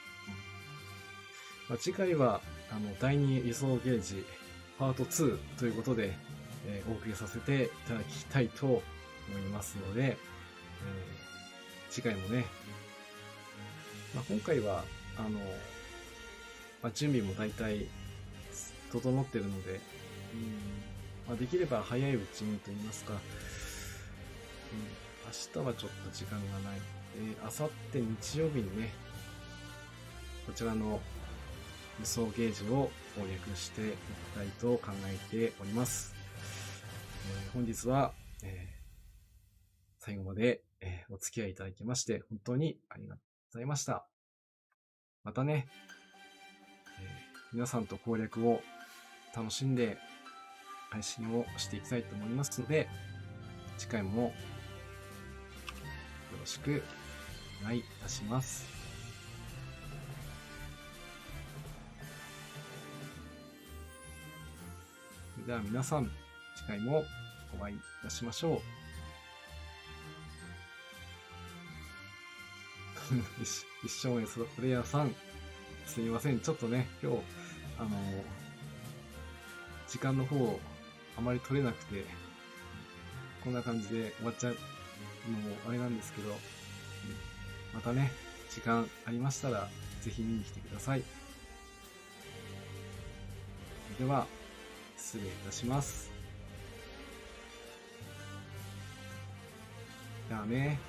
次回は第2輸送ゲージパート2ということで、お送りさせていただきたいと思いますので、次回もね、今回は準備も大体整ってるので、できれば早いうちにと言いますか、明日はちょっと時間がないので、明後日日曜日にね、こちらの輸送ゲージを攻略していきたいと考えております。本日は、最後まで、お付き合いいただきまして本当にありがとうございました。またね、皆さんと攻略を楽しんで配信をしていきたいと思いますので、次回もよろしくお願いいたします。それでは皆さん、次回もお会いいたしましょう。一生エスプレイヤーさん、すみません。ちょっとね、今日、時間の方、あまり取れなくて、こんな感じで終わっちゃうのもあれなんですけど、またね、時間ありましたら、ぜひ見に来てください。それでは、失礼いたします。じゃあね。